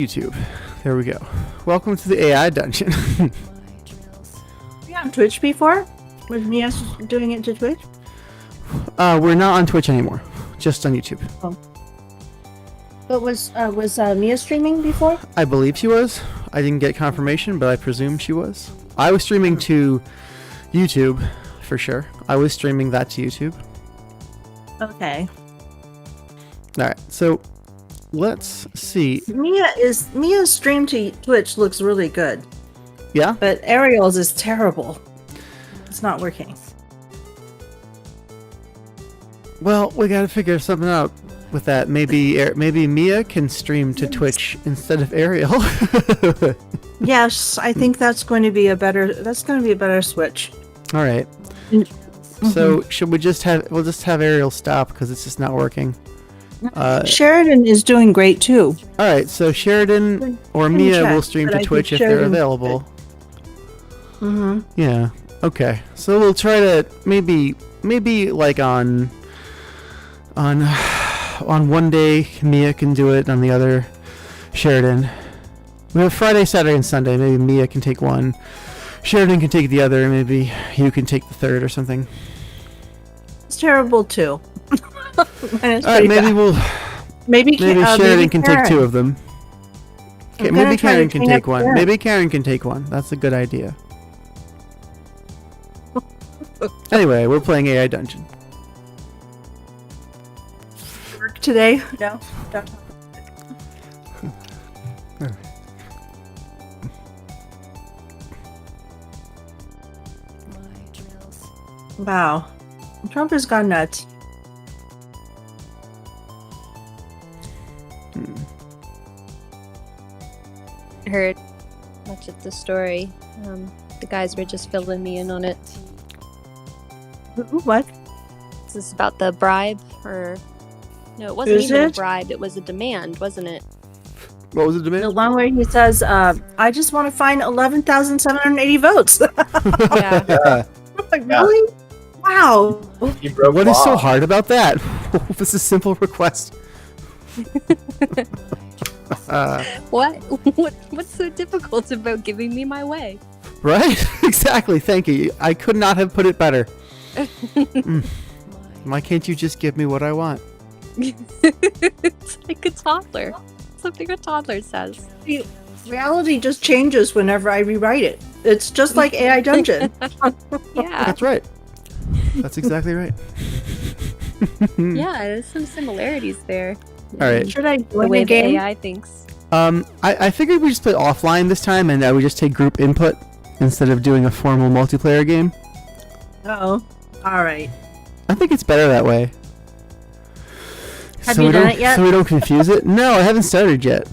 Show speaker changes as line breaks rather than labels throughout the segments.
YouTube. There we go. Welcome to the AI dungeon.
You on Twitch before? Was Mia doing it to Twitch?
We're not on Twitch anymore. Just on YouTube.
Oh. But was Mia streaming before?
I believe she was. I didn't get confirmation, but I presume she was. I was streaming to YouTube, for sure. I was streaming that to YouTube.
Okay.
Alright, so let's see.
Mia's stream to Twitch looks really good,
Yeah?
but Ariel's is terrible. It's not working.
Well, we gotta figure something out with that. Maybe Mia can stream to Twitch instead of Ariel.
Yes, I think that's going to be a better switch.
Alright. So should we'll just have Ariel stop because it's just not working.
Sheridan is doing great too.
All right, so Sheridan or
Can
Mia
check,
will stream
but
to
I think
Twitch if they're
Sheridan's
available.
Mm-hmm.
Yeah. Okay. So we'll try to maybe like on one day Mia can do it, on the other Sheridan. We have Friday, Saturday, and Sunday. Maybe Mia can take one, Sheridan can take the other, maybe you can take the third or something.
It's terrible too.
All right, maybe Sheridan can take two of them. Okay, maybe Karen can take one.
Karen.
Maybe Karen can take one. That's a good idea. Anyway, we're playing AI Dungeon.
Work today? No. Don't. Wow. Trump has gone nuts.
Heard much of the story. The guys were just filling me in on it.
What?
Is this about the bribe or no? It wasn't
Is
even
it?
a bribe. It was a demand, wasn't it?
What was the
The
demand?
one where he says, I just want to find 11,780 votes.
Yeah.
Like, really? Wow.
He broke
What is so
law.
hard about that? This is a simple request.
What? What's so difficult about giving me my way?
Right? Exactly. Thank you. I could not have put it better. Why can't you just give me what I want?
It's like a toddler. Something a toddler says.
Reality just changes whenever I rewrite it. It's just like AI Dungeon.
Yeah.
That's right. That's exactly right.
Yeah, there's some similarities there.
All right.
Should I
The
join
way
the
the
game?
AI thinks.
I figured we just play offline this time, and we just take group input instead of doing a formal multiplayer game.
Oh, all right.
I think it's better that way.
Have you done it yet?
So we don't confuse it? No, I haven't started yet.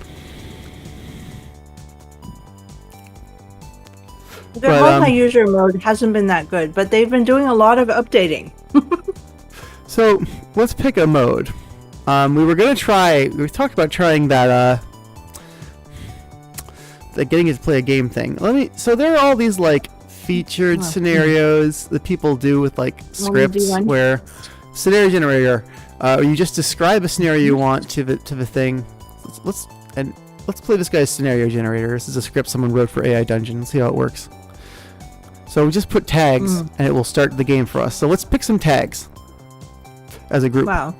The
But,
multi-user mode hasn't been that good, but they've been doing a lot of updating.
So let's pick a mode. We talked about trying that, getting it to play a game thing. So there are all these like featured scenarios that people do with like scripts
one?
where scenario generator, you just describe a scenario you want to the thing. Let's play this guy's scenario generator. This is a script someone wrote for AI Dungeon. Let's see how it works. So we just put tags and it will start the game for us. So let's pick some tags as a group.
Wow.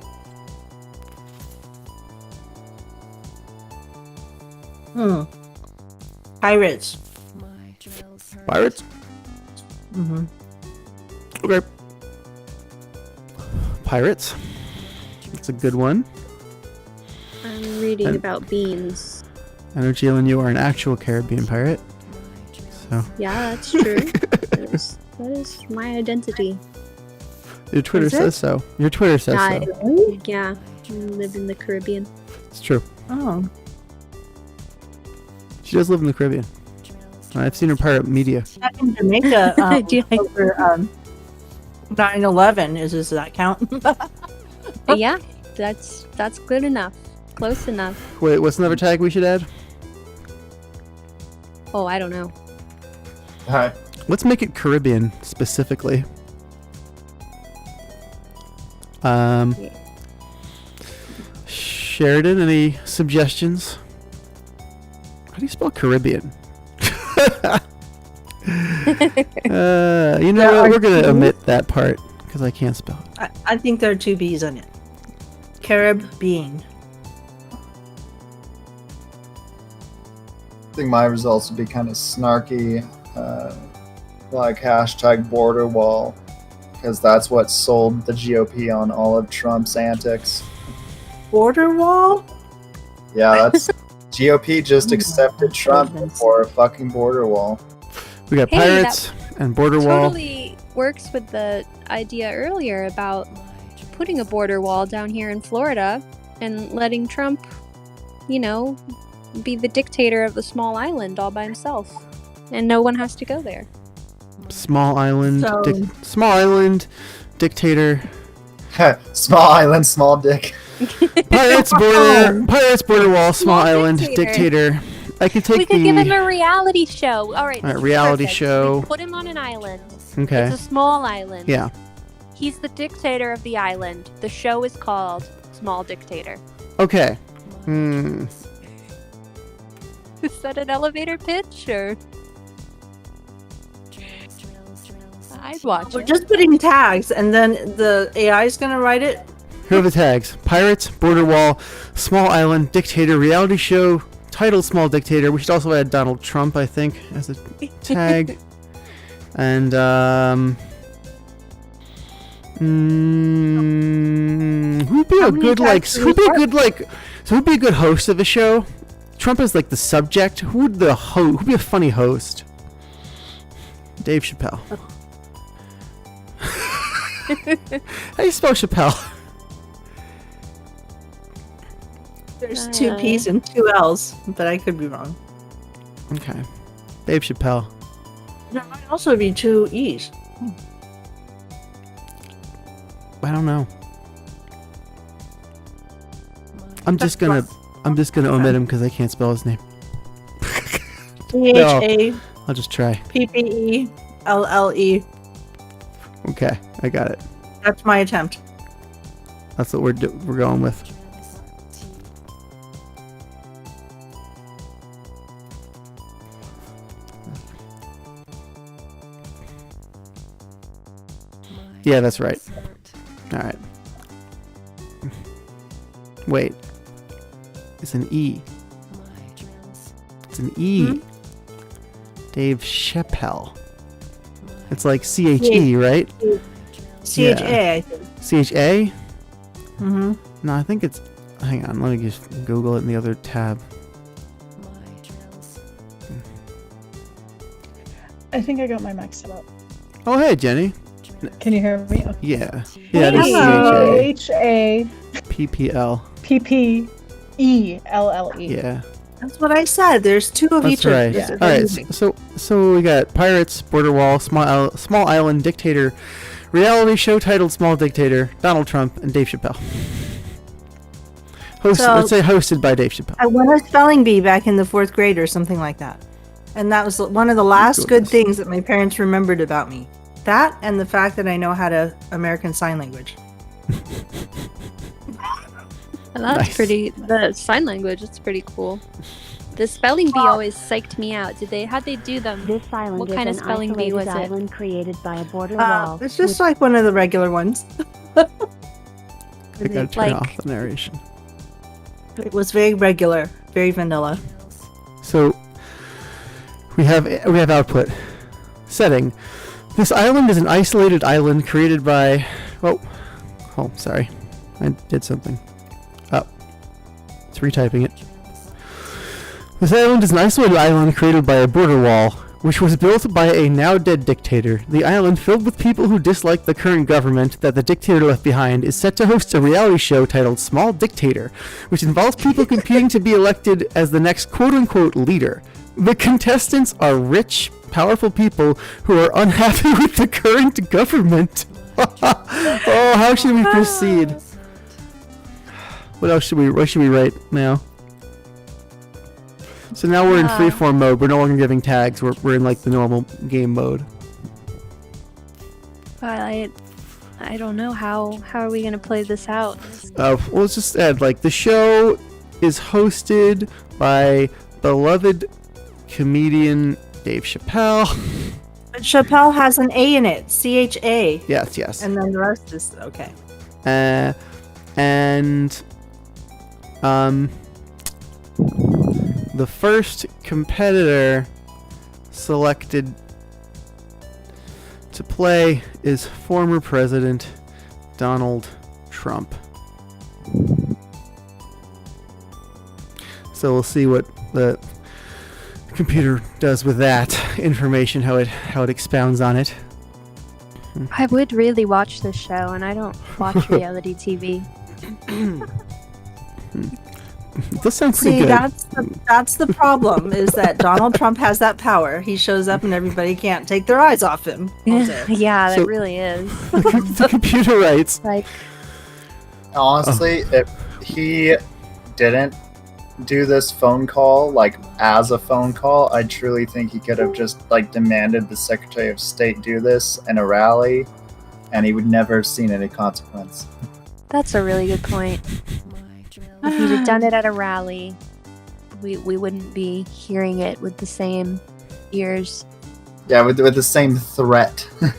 Pirates.
Pirates?
Mm-hmm.
Okay. Pirates. That's a good one.
I'm reading
And-
about beans.
I know, Jalen, you are an actual Caribbean pirate. So
Yeah, that's true. that is my identity.
your Twitter
Is it?
says so. Your Twitter says
I-
so.
Yeah, I live in the Caribbean.
It's true.
Oh.
She does live in the Caribbean. I've seen her pirate media.
Back in Jamaica,
Yeah.
over 9/11, does that count?
Yeah, that's good enough. Close enough.
Wait, what's another tag we should add?
Oh, I don't know.
Hi.
Let's make it Caribbean specifically. Sheridan, any suggestions? How do you spell Caribbean? You know what? We're gonna omit that part because I can't spell it.
I think there are two B's on it. Caribbean.
I think my results would be kind of snarky, like hashtag border wall, because that's what sold the GOP on all of Trump's antics.
Border wall?
Yeah, that's GOP just accepted Trump
goodness.
for a fucking border wall.
We got
Hey,
pirates and border wall.
Totally works with the idea earlier about putting a border wall down here in Florida and letting Trump, you know, be the dictator of the small island all by himself. And no one has to go there.
Small island.
So-
Small island. Dictator.
Small island, small dick.
Pirates border wall. Small island.
dictator.
Dictator. I could take
We could
the.
give him a reality show. All right,
All right,
this is
reality
perfect.
show.
We put him on an island.
Okay.
It's a small island.
Yeah.
He's the dictator of the island. The show is called Small Dictator.
Okay. Hmm.
Is that an elevator pitch or? I'd watch
We're
it.
just putting tags, and then the AI is gonna write it.
Here are the tags: pirates, border wall, small island, dictator, reality show, titled Small Dictator. We should also add Donald Trump, I think, as a tag. And who'd be
How
a
many
good
tags do we
so who'd be a good host of a show? Trump is like the subject. Who'd be a funny host? Dave Chappelle. How do you spell Chappelle?
There's two P's and two L's, but I could be wrong.
Okay. Dave Chappelle.
There might also be two E's.
I don't know. I'm just gonna omit him because I can't spell his name.
CHAPPELLE.
I'll just try. Okay, I got it.
That's my attempt.
That's what we're going with. Yeah, that's right. All right. Wait. It's an E. It's an E. Dave Chappelle. It's like CHE, right?
CHA, I think.
CHA?
Mm-hmm.
No, I think it's. Hang on, let me just Google it in the other tab.
I think I got my mic set up.
Oh, hey, Jenny.
Can you hear me? Okay.
Yeah. Yeah, it is
Hello.
CHA. PPL.
PPELLE.
Yeah.
That's what I said. There's two of
That's
each
right.
of
Yeah.
these.
All right. So we got pirates, border wall, small island, dictator, reality show titled Small Dictator, Donald Trump, and Dave Chappelle. Let's say hosted by Dave Chappelle.
I won a spelling bee back in the 4th grade or something like that. And that was one of the last good things that my parents remembered about me. That and the fact that I know how to American Sign Language.
And that's
Nice.
pretty. The sign language. It's pretty cool. The spelling bee always psyched me out. How'd they do them?
This island
What
is
kind of
an
spelling bee
isolated
was it?
island created by a border wall.
It's just like one of the regular ones.
I gotta turn
like-
off the narration.
It was very regular, very vanilla.
So we have output. Setting. This island is an isolated island created by. Oh, sorry, I did something. Oh, it's retyping it. This island is an isolated island created by a border wall, which was built by a now dead dictator. The island, filled with people who dislike the current government that the dictator left behind, is set to host a reality show titled Small Dictator, which involves people competing to be elected as the next quote-unquote leader. The contestants are rich, powerful people who are unhappy with the current government. Oh, how should we proceed? What should we write now? So now we're in freeform mode. We're no longer giving tags. We're in like the normal game mode.
I don't know how are we gonna play this out?
Well, let's just add like the show is hosted by beloved comedian Dave Chappelle.
But Chappelle has an A in it, CHA,
Yes.
and then the rest is okay.
And the first competitor selected to play is former President Donald Trump. So we'll see what the computer does with that information, how it expounds on it.
I would really watch this show, and I don't watch reality TV.
This sounds pretty
See,
good.
that's the problem, is that Donald Trump has that power. He shows up and everybody can't take their eyes off him. That's it.
Yeah, that
So-
really is.
The computer writes,
Like,
Honestly, if he didn't do this phone call like as a phone call, I truly think he could have just like demanded the Secretary of State do this in a rally, and he would never have seen any consequence.
that's a really good point. If he'd have done it at a rally, we wouldn't be hearing it with the same ears.
Yeah, with the same threat.
So-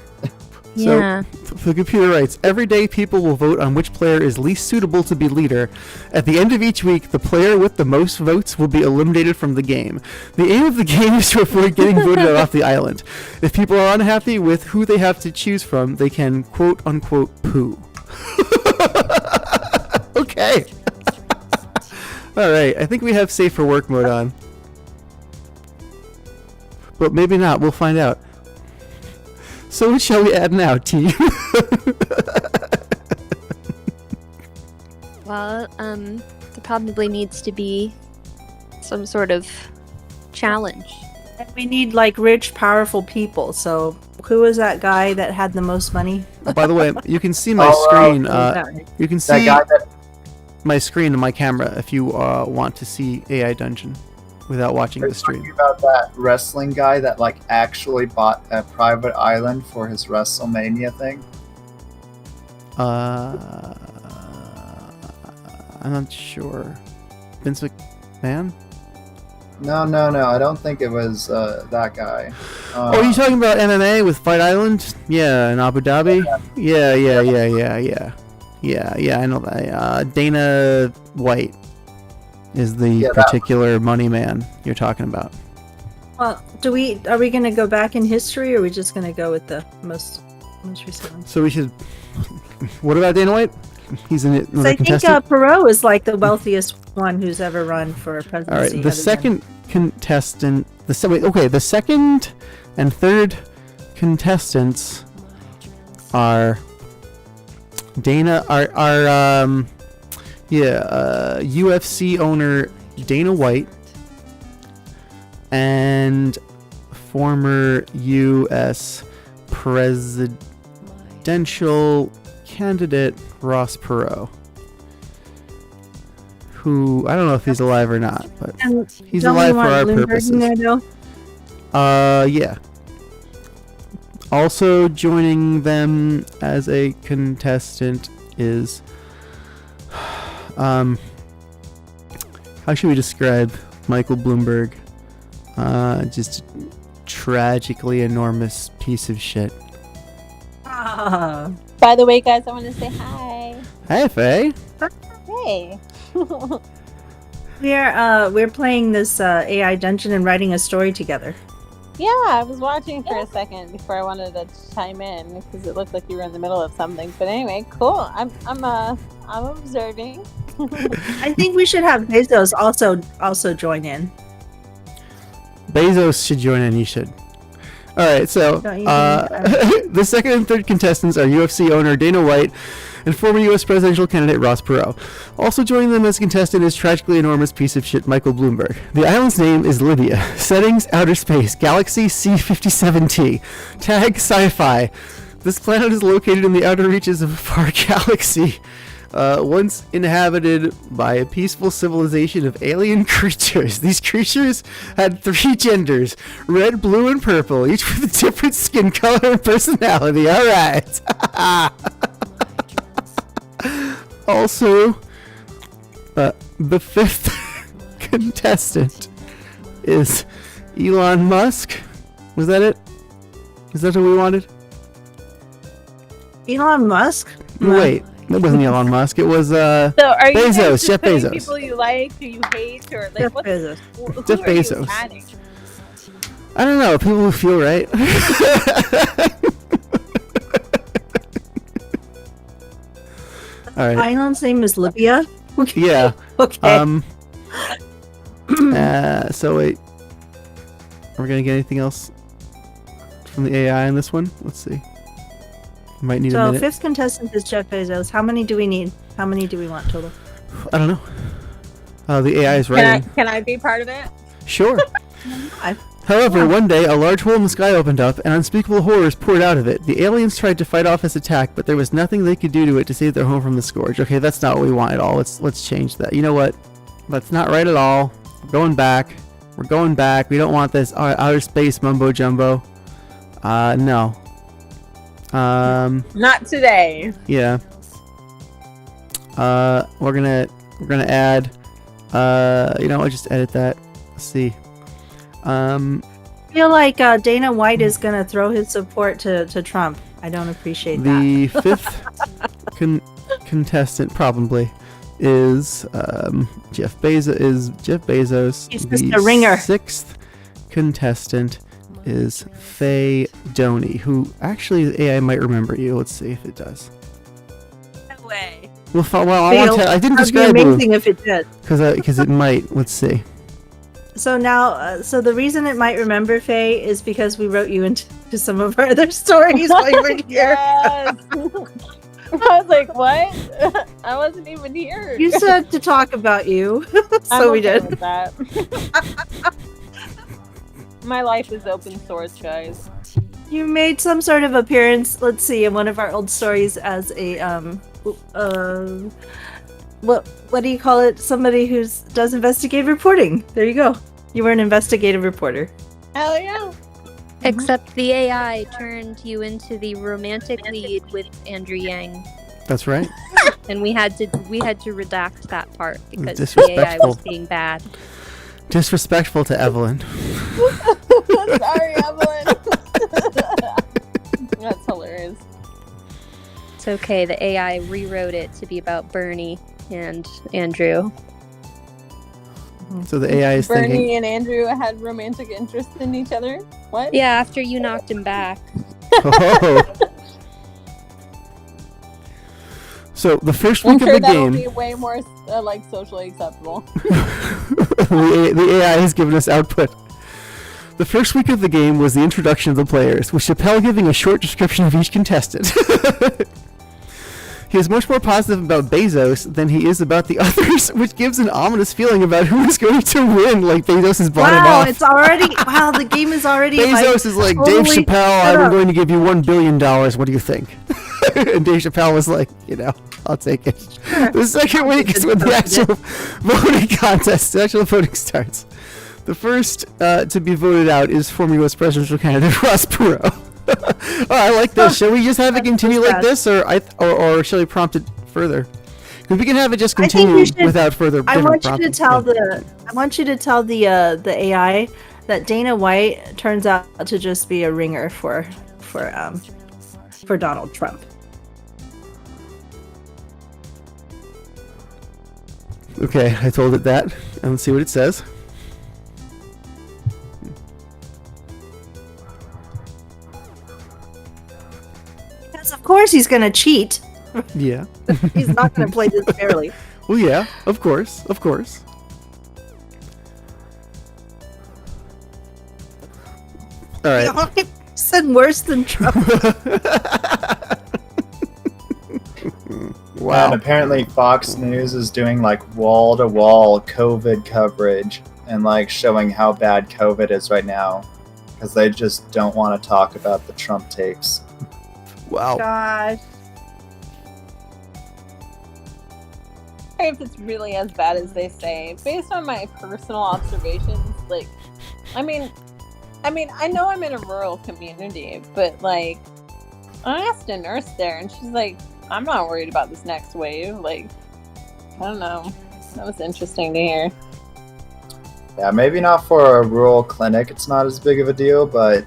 Yeah.
the computer writes, every day people will vote on which player is least suitable to be leader. At the end of each week, the player with the most votes will be eliminated from the game. The aim of the game is to avoid getting voted off the island. If people are unhappy with who they have to choose from, they can quote unquote poo. Okay. Alright, I think we have safe for work mode on. But maybe not, we'll find out. So what shall we add now, team?
Well, there probably needs to be some sort of challenge.
And we need like rich, powerful people. So who was that guy that had the most money?
By the way, you can see my
Oh,
screen.
That-
You can
That
see
guy that
my screen and my camera if you want to see AI Dungeon without watching
are
the stream.
talking about that wrestling guy that like actually bought a private island for his WrestleMania thing.
I'm not sure. Vince McMahon?
No, I don't think it was that guy.
Oh, you talking about MMA with Fight Island? Yeah, in Abu Dhabi? Yeah. Yeah, I know that. Dana White is the
Yeah, that-
particular money man you're talking about.
Well, are we going to go back in history, or are we just going to go with the most recent one?
So we should. What about Dana White? He's in it.
So I think Perot is like the wealthiest one who's ever run for presidency.
All right,
other
the
than-
second contestant, the second and third contestants are UFC owner Dana White and former U.S. presidential candidate Ross Perot, who I don't know if he's alive or not, but
And
he's
don't we
alive for
want
our
Bloomberg in
purposes.
there, though?
Yeah. Also joining them as a contestant is, how should we describe Michael Bloomberg? Just a tragically enormous piece of shit.
Ah.
By the way, guys, I want to say hi.
Hey, Faye.
Hey.
We're playing this AI dungeon and writing a story together.
Yeah, I was watching for a second before I wanted to chime in because it looked like you were in the middle of something. But anyway, cool. I'm observing.
I think we should have Bezos also join in.
Bezos should join in. You should. All right. So
Don't you think
the second and third contestants are UFC owner Dana White and former U.S. presidential candidate Ross Perot. Also joining them as contestant is tragically enormous piece of shit Michael Bloomberg. The island's name is Libya. Settings: outer space. Galaxy C57T. Tag: sci-fi. This planet is located in the outer reaches of a far galaxy. Once inhabited by a peaceful civilization of alien creatures. These creatures had 3 genders: red, blue, and purple, each with a different skin color and personality. All right. Also, the fifth contestant is Elon Musk. Was that it? Is that what we wanted?
Elon Musk?
Wait, that wasn't Elon Musk. It was
So are you
Bezos,
guys just
Jeff
putting
Bezos.
people you like, who you hate, or like
Jeff
what's
Bezos.
who
Jeff
are you
Bezos.
adding?
I don't know, people who feel right. All right.
Island's name is Libya? Okay.
Yeah.
Okay.
So wait. Are we gonna get anything else from the AI in this one? Let's see. Might need a
So
minute.
fifth contestant is Jeff Bezos. How many do we need? How many do we want total?
I don't know. The AI is writing.
Can I be part of it?
Sure.
I-
However, one day a large hole in the sky opened up and unspeakable horrors poured out of it. The aliens tried to fight off his attack, but there was nothing they could do to it to save their home from the scourge. Okay, that's not what we want at all. Let's change that. You know what? That's not right at all. We're going back. We're going back. We don't want this outer space mumbo jumbo. No.
Not today.
Yeah. We're gonna add. I'll just edit that. Let's see.
I feel like Dana White is going to throw his support to Trump. I don't appreciate that.
The fifth contestant probably is Jeff Bezos.
He's just a ringer.
Sixth contestant is Faye Doney, who actually the AI might remember you. Let's see if it does.
No way.
Well, I didn't
That'd be
describe it
amazing if it did.
because it might. Let's see.
So now, so the reason it might remember Faye is because we wrote you into some of our other stories while you were here.
Yes. I was like, what? I wasn't even here.
You said to talk about you, so
I'm
we
okay
did.
with that. My life is open source, guys.
You made some sort of appearance. Let's see, in one of our old stories as a what do you call it? Somebody who does investigative reporting. There you go. You were an investigative reporter.
Hell yeah.
Except the AI turned you into the romantic lead with Andrew Yang,
That's right.
and we had to redact that part because the AI
Disrespectful.
was being bad.
Disrespectful to Evelyn.
Sorry, Evelyn. That's hilarious.
It's okay. The AI rewrote it to be about Bernie and Andrew.
So the AI is
Bernie
thinking.
and Andrew had romantic interest in each other. What?
Yeah, after you knocked him back.
Oh. So the first
I'm
week
sure
of the
that'll
game,
be way more like socially acceptable.
the AI has given us output. The first week of the game was the introduction of the players, with Chappelle giving a short description of each contestant. He is much more positive about Bezos than he is about the others, which gives an ominous feeling about who is going to win, like Bezos has bought him
Wow,
off.
it's already the game is already
Bezos is like,
totally
Dave Chappelle,
set
I'm
up."
going to give you $1 billion. What do you think? And Dave Chappelle was like, I'll take it. The second week is when the actual voting contest, the actual voting starts. The first to be voted out is former U.S. presidential candidate Ross Perot. Oh, I like this. Shall we just have it continue like this, or shall we prompt it further? Because we can have it just
I think
continue
you should-
without further.
I
different
want you to
prompting.
tell
Yeah.
I want you to tell the AI that Dana White turns out to just be a ringer for Donald Trump.
Okay, I told it that, and let's see what it says.
Because of course he's gonna cheat.
Yeah.
He's not gonna play this fairly.
Well, yeah. Of course. Of course. All right.
The only person worse than Trump.
Wow.
And apparently Fox News is doing like wall-to-wall COVID coverage and like showing how bad COVID is right now because they just don't want to talk about the Trump tapes.
Wow.
God.
If it's really as bad as they say, based on my personal observations, like, I mean, I know I'm in a rural community, but like, I asked a nurse there, and she's like, "I'm not worried about this next wave." Like, I don't know. That was interesting to hear.
Yeah, maybe not for a rural clinic. It's not as big of a deal, but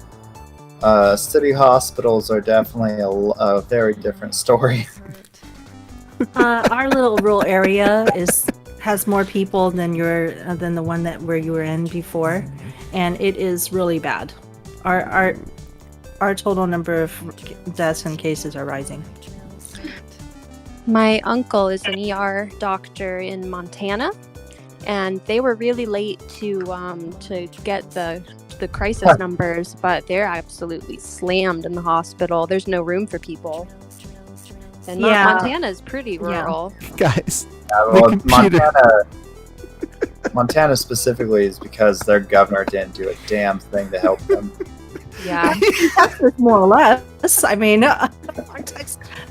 city hospitals are definitely a very different story.
Our little rural area has more people than the one where you were in before, and it is really bad. Our total number of deaths and cases are rising.
My uncle is an ER doctor in Montana, and they were really late to get the crisis numbers, but they're absolutely slammed in the hospital. There's no room for people. And Montana is pretty rural.
Guys,
Well, Montana specifically is because their governor didn't do a damn thing to help them.
Yeah.
Texas, more or less. I mean,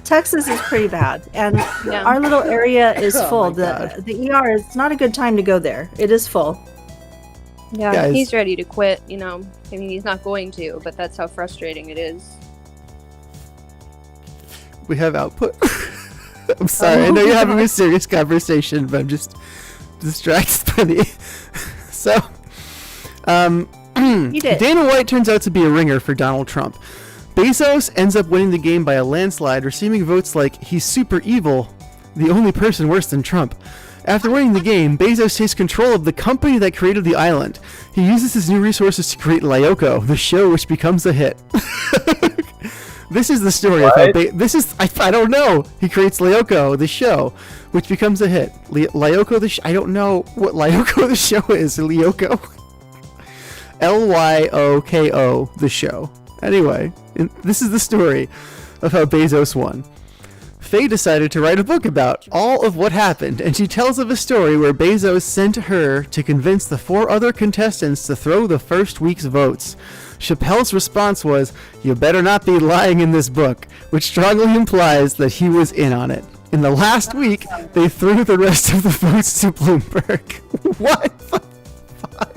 Texas is pretty bad, and our little area is full. The ER is not a good time to go there. It is full.
Yeah,
Guys.
he's ready to quit, I mean, he's not going to, but that's how frustrating it is.
we have output. I'm sorry. I know you're having a serious conversation, but I'm just distracted by the. So,
You did.
Dana White turns out to be a ringer for Donald Trump. Bezos ends up winning the game by a landslide, receiving votes like he's super evil, the only person worse than Trump. After winning the game, Bezos takes control of the company that created the island. He uses his new resources to create Lyoko, the show which becomes a hit. This is the story of how I don't know. He creates Lyoko, the show, which becomes a hit. Lyoko I don't know what Lyoko the show is. Lyoko. Lyoko the show. Anyway, this is the story of how Bezos won. Faye decided to write a book about all of what happened, and she tells of a story where Bezos sent her to convince the 4 other contestants to throw the first week's votes. Chappelle's response was, "You better not be lying in this book," which strongly implies that he was in on it. In the last week, they threw the rest of the votes to Bloomberg. What the fuck?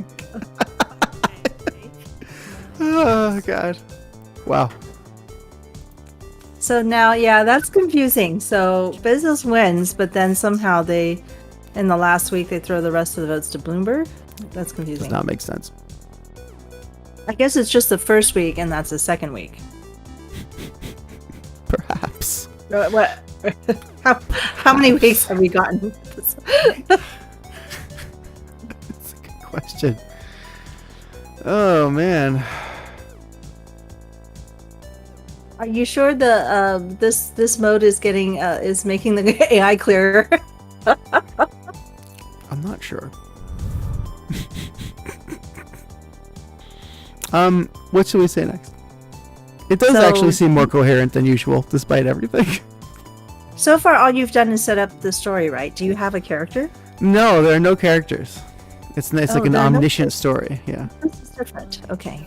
Oh, God. Wow.
So now, that's confusing. So Bezos wins, but then somehow in the last week, they throw the rest of the votes to Bloomberg. That's confusing.
Does not make sense.
I guess it's just the first week, and that's the second week.
Perhaps.
What? How many weeks have we gotten?
That's a good question. Oh, man.
Are you sure this mode is making the AI clearer?
I'm not sure. What should we say next? It does actually seem more coherent than usual, despite everything.
So far, all you've done is set up the story, right? Do you have a character?
No, there are no characters. It's like an
there are no
omniscient story. Yeah.
This is different. Okay.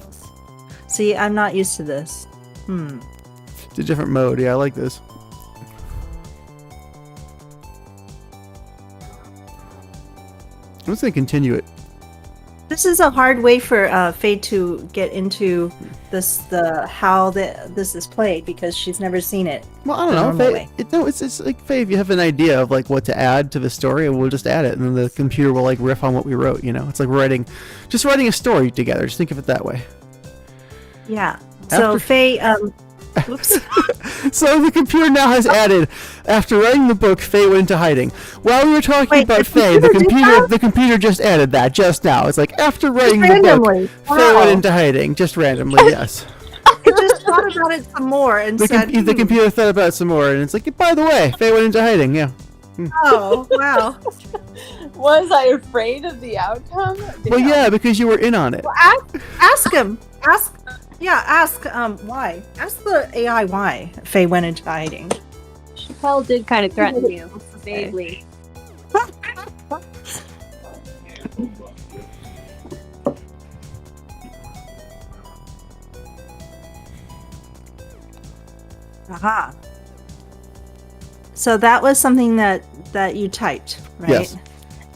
See, I'm not used to this.
It's a different mode. Yeah, I like this. I'm just gonna continue it.
This is a hard way for Faye to get into how this is played because she's never seen it.
Well, I don't know. Faye, it's like Faye. If you have an idea of like what to add to the story, we'll just add it, and then the computer will like riff on what we wrote. It's like writing a story together. Just think of it that way.
Yeah. So Faye, oops.
So the computer now has added, after writing the book, Faye went into hiding. While we were talking about Faye, the computer just added that just now. It's like after writing the book, Faye went into hiding, just randomly. Yes.
I just thought about it some more and
the computer thought about it some more, and it's like, by the way, Faye went into hiding. Yeah.
Oh wow.
Was I afraid of the outcome?
Well, yeah, because you were in on it.
Well, ask him. Ask why. Ask the AI why Faye went into hiding.
Chappelle did kind of threaten you, vaguely.
Aha. So that was something that you typed, right?
Yes.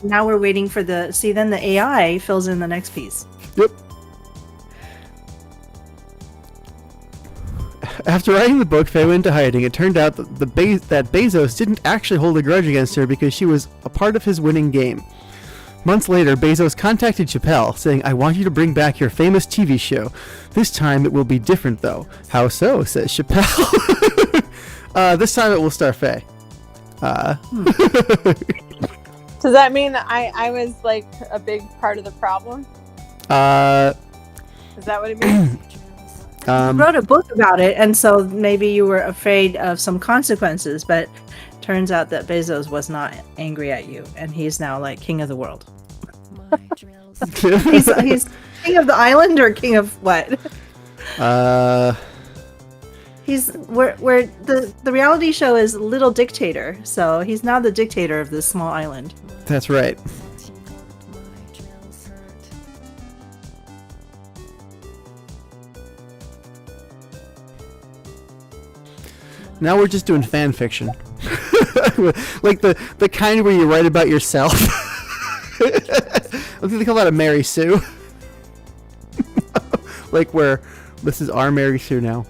Now we're waiting for then the AI fills in the next piece.
Yep. After writing the book, Faye went into hiding. It turned out that Bezos didn't actually hold a grudge against her because she was a part of his winning game. Months later, Bezos contacted Chappelle, saying, "I want you to bring back your famous TV show. This time it will be different, though." "How so?" says Chappelle. This time it will star Faye.
Does that mean that I was like a big part of the problem? Is that what it means?
You wrote a book about it, and so maybe you were afraid of some consequences, but turns out that Bezos was not angry at you, and he's now like king of the world. he's king of the island, or king of what? He's where the reality show is Little Dictator, so he's now the dictator of this small island.
That's right. Now we're just doing fan fiction. Like the kind where you write about yourself. I think they call that a Mary Sue. Like where this is our Mary Sue now.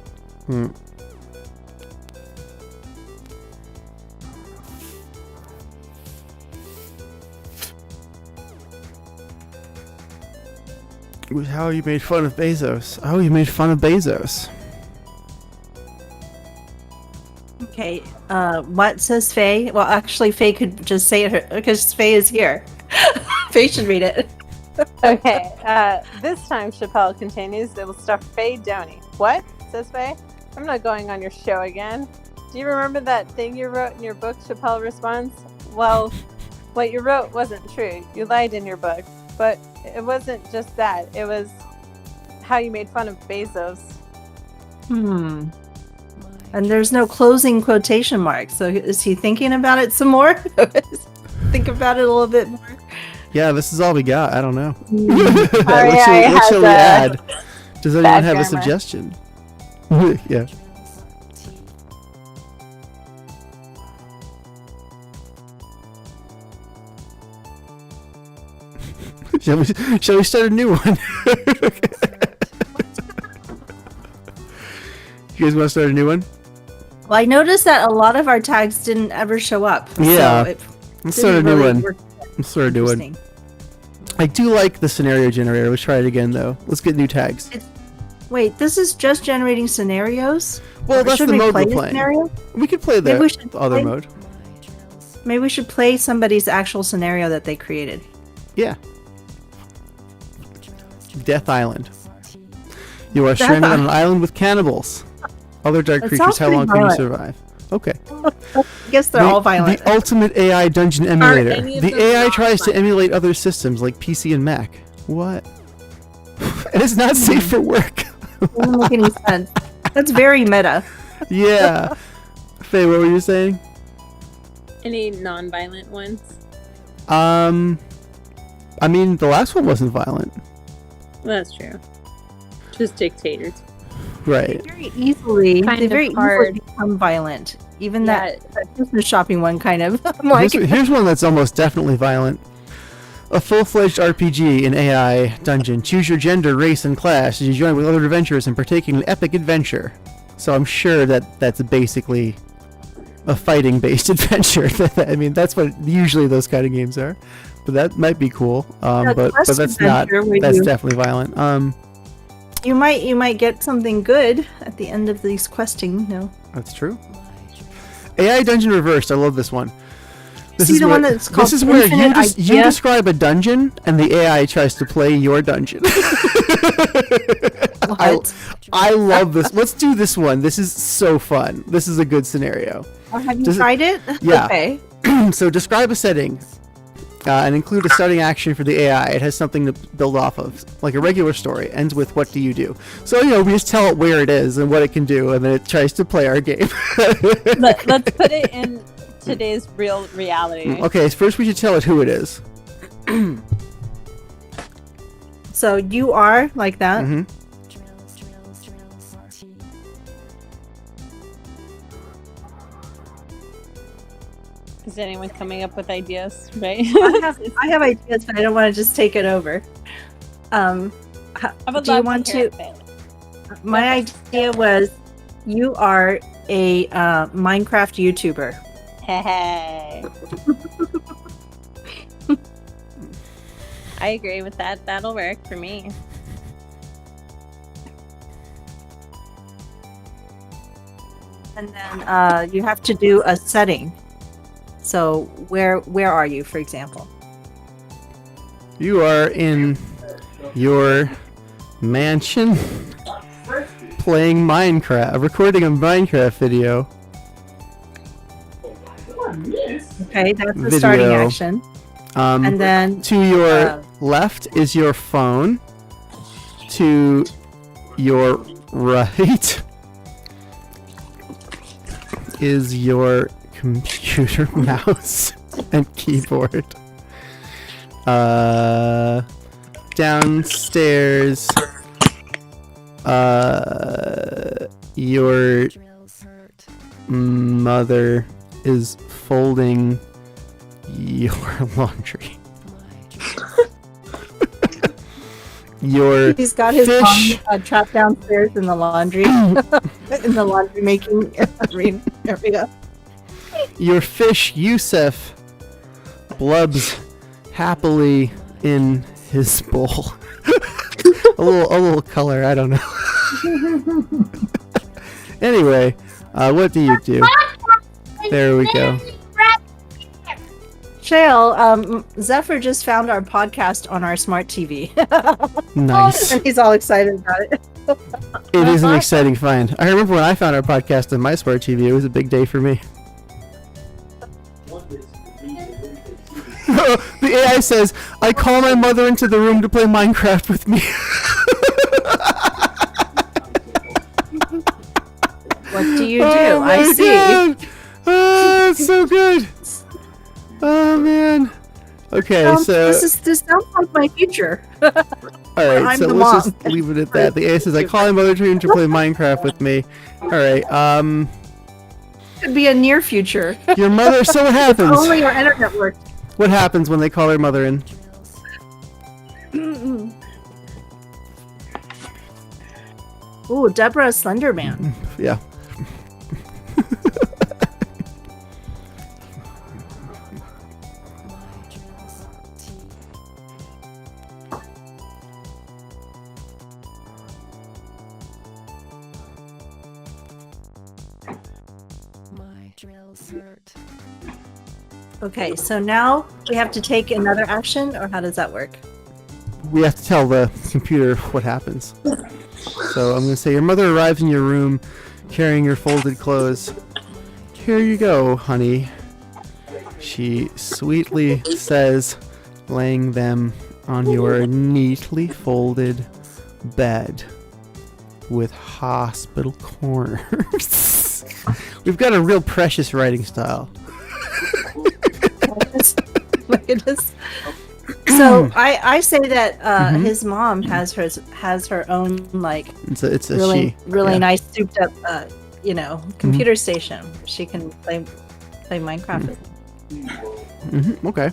How you made fun of Bezos. Oh, you made fun of Bezos.
Okay, what says Faye? Well, actually, Faye could just say it because Faye is here. Faye should read it.
Okay, this time Chappelle continues, they will star Faye Downey. "What?" says Faye. "I'm not going on your show again. Do you remember that thing you wrote in your book?" Chappelle responds. "Well, what you wrote wasn't true. You lied in your book. But it wasn't just that. It was how you made fun of Bezos."
And there's no closing quotation mark, so is he thinking about it some more? Think about it a little bit more.
Yeah, this is all we got. I don't know.
RAI
what shall we add? Does anyone
bad
have a
grammar.
suggestion? Yeah. Shall we start a new one? You guys want to start a new one?
Well, I noticed that a lot of our tags didn't ever show up.
Yeah.
So it
Let's start a
didn't
new
really
one.
work
Let's start a new one.
interesting.
I do like the scenario generator. Let's try it again, though. Let's get new tags.
Wait, this is just generating scenarios?
Well,
Or
that's
should
the
we
mode
play
we're
the
playing.
scenario?
We could play
Maybe
the
we should
other
play-
mode.
Maybe we should play somebody's actual scenario that they created.
Yeah. Death Island. You are stranded on an island with cannibals. Other dark
That
creatures.
sounds
How long
pretty
can you
violent.
survive? Okay.
I guess they're all violent.
The ultimate AI dungeon emulator.
any of
The
them
AI tries to
non-violent?
emulate other systems like PC and Mac. What? And it's not safe for work.
Doesn't make any sense. That's very meta.
Yeah. Faye, what were you saying?
Any non-violent ones?
I mean, the last one wasn't violent.
That's true. Just dictators.
Right.
Very easily,
Kind
they
of
very
hard.
easily become violent. Even
Yeah.
that Christmas shopping one, kind of. I'm like,
Here's one that's almost definitely violent. A full-fledged RPG in AI dungeon. Choose your gender, race, and class as you join with other adventurers and partake in an epic adventure. So I'm sure that that's basically a fighting-based adventure. I mean, that's what usually those kind of games are. But that might be cool. But
quest
that's not.
adventure where
That's
you-
definitely violent.
you might get something good at the end of these questing. No,
That's true. AI Dungeon Reversed. I love this one. This
See
is
the
where,
one that's called
this is where you,
Infinite
you
Idea?
describe a dungeon and the AI tries to play your dungeon.
what?
I love this. Let's do this one. This is so fun. This is a good scenario.
Oh, have you
Does it-
tried it?
Yeah.
Okay.
So describe a setting and include a starting action for the AI. It has something to build off of, like a regular story. Ends with what do you do? So we just tell it where it is and what it can do, and then it tries to play our game.
Let's put it in today's real reality.
Okay, so first we should tell it who it is.
So you are like that.
Hmm.
Is anyone coming up with ideas? Right?
I have ideas, but I don't want to just take it over.
I would
Do you
love
want
to hear
to-
it, Bailey.
My idea was you are a Minecraft YouTuber.
Hey. I agree with that. That'll work for me.
And then you have to do a setting. So where are you, for example?
You are in your mansion playing Minecraft, recording a Minecraft video.
Okay, that's the starting
Video.
action. And then
To your
uh,
left is your phone. To your right is your computer mouse and keyboard. Downstairs, your mother is folding your laundry. Your
he's got his
fish.
mom trapped downstairs in the laundry, in the laundry making area.
Your fish Yusef blubs happily in his bowl. a little color, I don't know. Anyway, what do you do? There we go.
Shale, Zephyr just found our podcast on our smart TV.
Nice.
And he's all excited about it.
It is an exciting find. I remember when I found our podcast on my smart TV, it was a big day for me. The AI says, I call my mother into the room to play Minecraft with me.
What do you do?
Oh my
I see.
God. Oh, it's so good. Oh man. Okay, so
This sounds like my future.
all right,
I'm
so
the
let's
mom.
just leave it at that. The AI says, I call my mother to play Minecraft with me. All right.
Could be a near future.
Your mother. So what happens?
Only our internet works.
What happens when they call her mother in?
Ooh, Deborah Slenderman.
Yeah.
Okay, so now we have to take another action, or how does that work?
We have to tell the computer what happens. So I'm going to say, your mother arrives in your room carrying your folded clothes. Here you go, honey. She sweetly says, laying them on your neatly folded bed with hospital corners. We've got a real precious writing style.
Look at this. So I say that his mom has her own like
It's a
really
she.
really
Yeah.
nice souped up computer station where she can play Minecraft with.
Okay.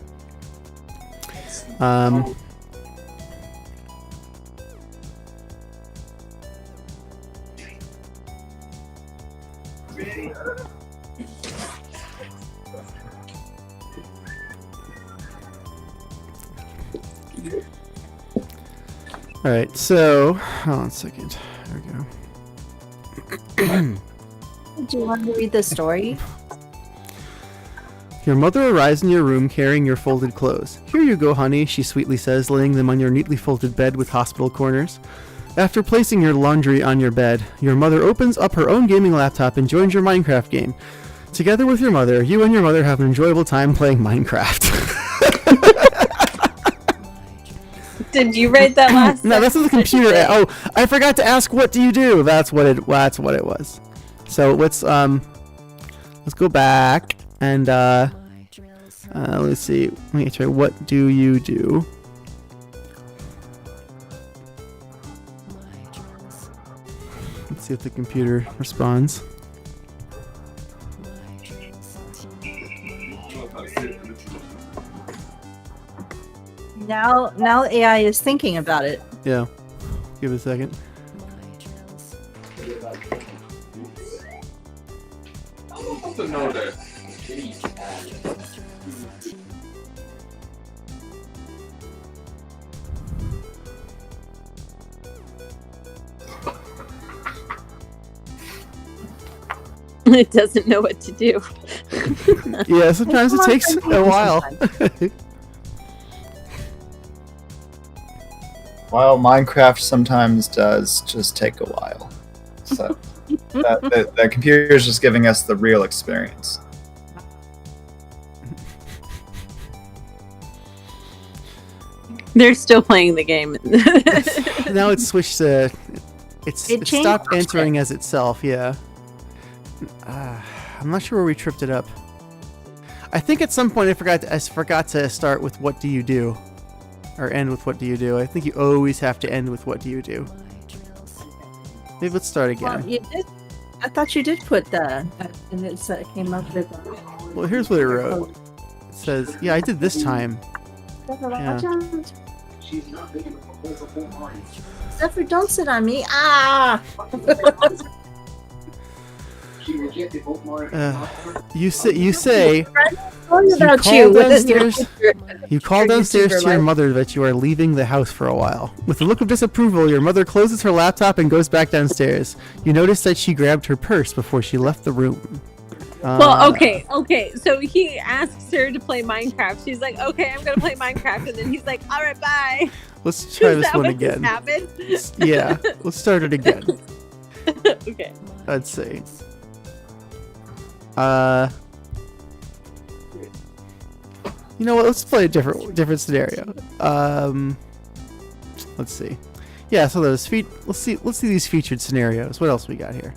All right. So, hold on a second. There we go.
Do you want to read the story?
Your mother arrives in your room carrying your folded clothes. Here you go, honey, she sweetly says, laying them on your neatly folded bed with hospital corners. After placing your laundry on your bed, your mother opens up her own gaming laptop and joins your Minecraft game. Together with your mother, you and your mother have an enjoyable time playing Minecraft.
Did you write that last?
No, this is the computer. Oh, I forgot to ask, what do you do? That's what it was. So let's go back and let's see. Let me try. What do you do? Let's see if the computer responds.
Now AI is thinking about it.
Yeah. Give it a second.
It doesn't know what to do.
Yeah, sometimes it takes a while.
While Minecraft sometimes does just take a while. So the computer is just giving us the real experience.
They're still playing the game.
Now it's switched to. It
changed
stopped
it.
answering as itself. Yeah. I'm not sure where we tripped it up. I think at some point I forgot to start with what do you do, or end with what do you do. I think you always have to end with what do you do. Maybe let's start
Well,
again.
you did. I thought you did put the, and it came up with.
Well, here's what it wrote. It says, "Yeah, I did this time." Yeah.
Zephyr, don't sit on me. Ah!
You say
Sorry about
call
you.
downstairs- you call
Your
downstairs
YouTuber
to your
life.
mother that you are leaving the house for a while. With a look of disapproval, your mother closes her laptop and goes back downstairs. You notice that she grabbed her purse before she left the room.
Well, okay. So he asks her to play Minecraft. She's like, "Okay, I'm gonna play Minecraft," and then he's like, "All right, bye."
Let's try
Is
this
that
one
what
again.
happened?
Yeah, let's start it again.
Okay.
Let's see. You know what? Let's play a different scenario. Let's see. Yeah, so those let's see these featured scenarios. What else we got here?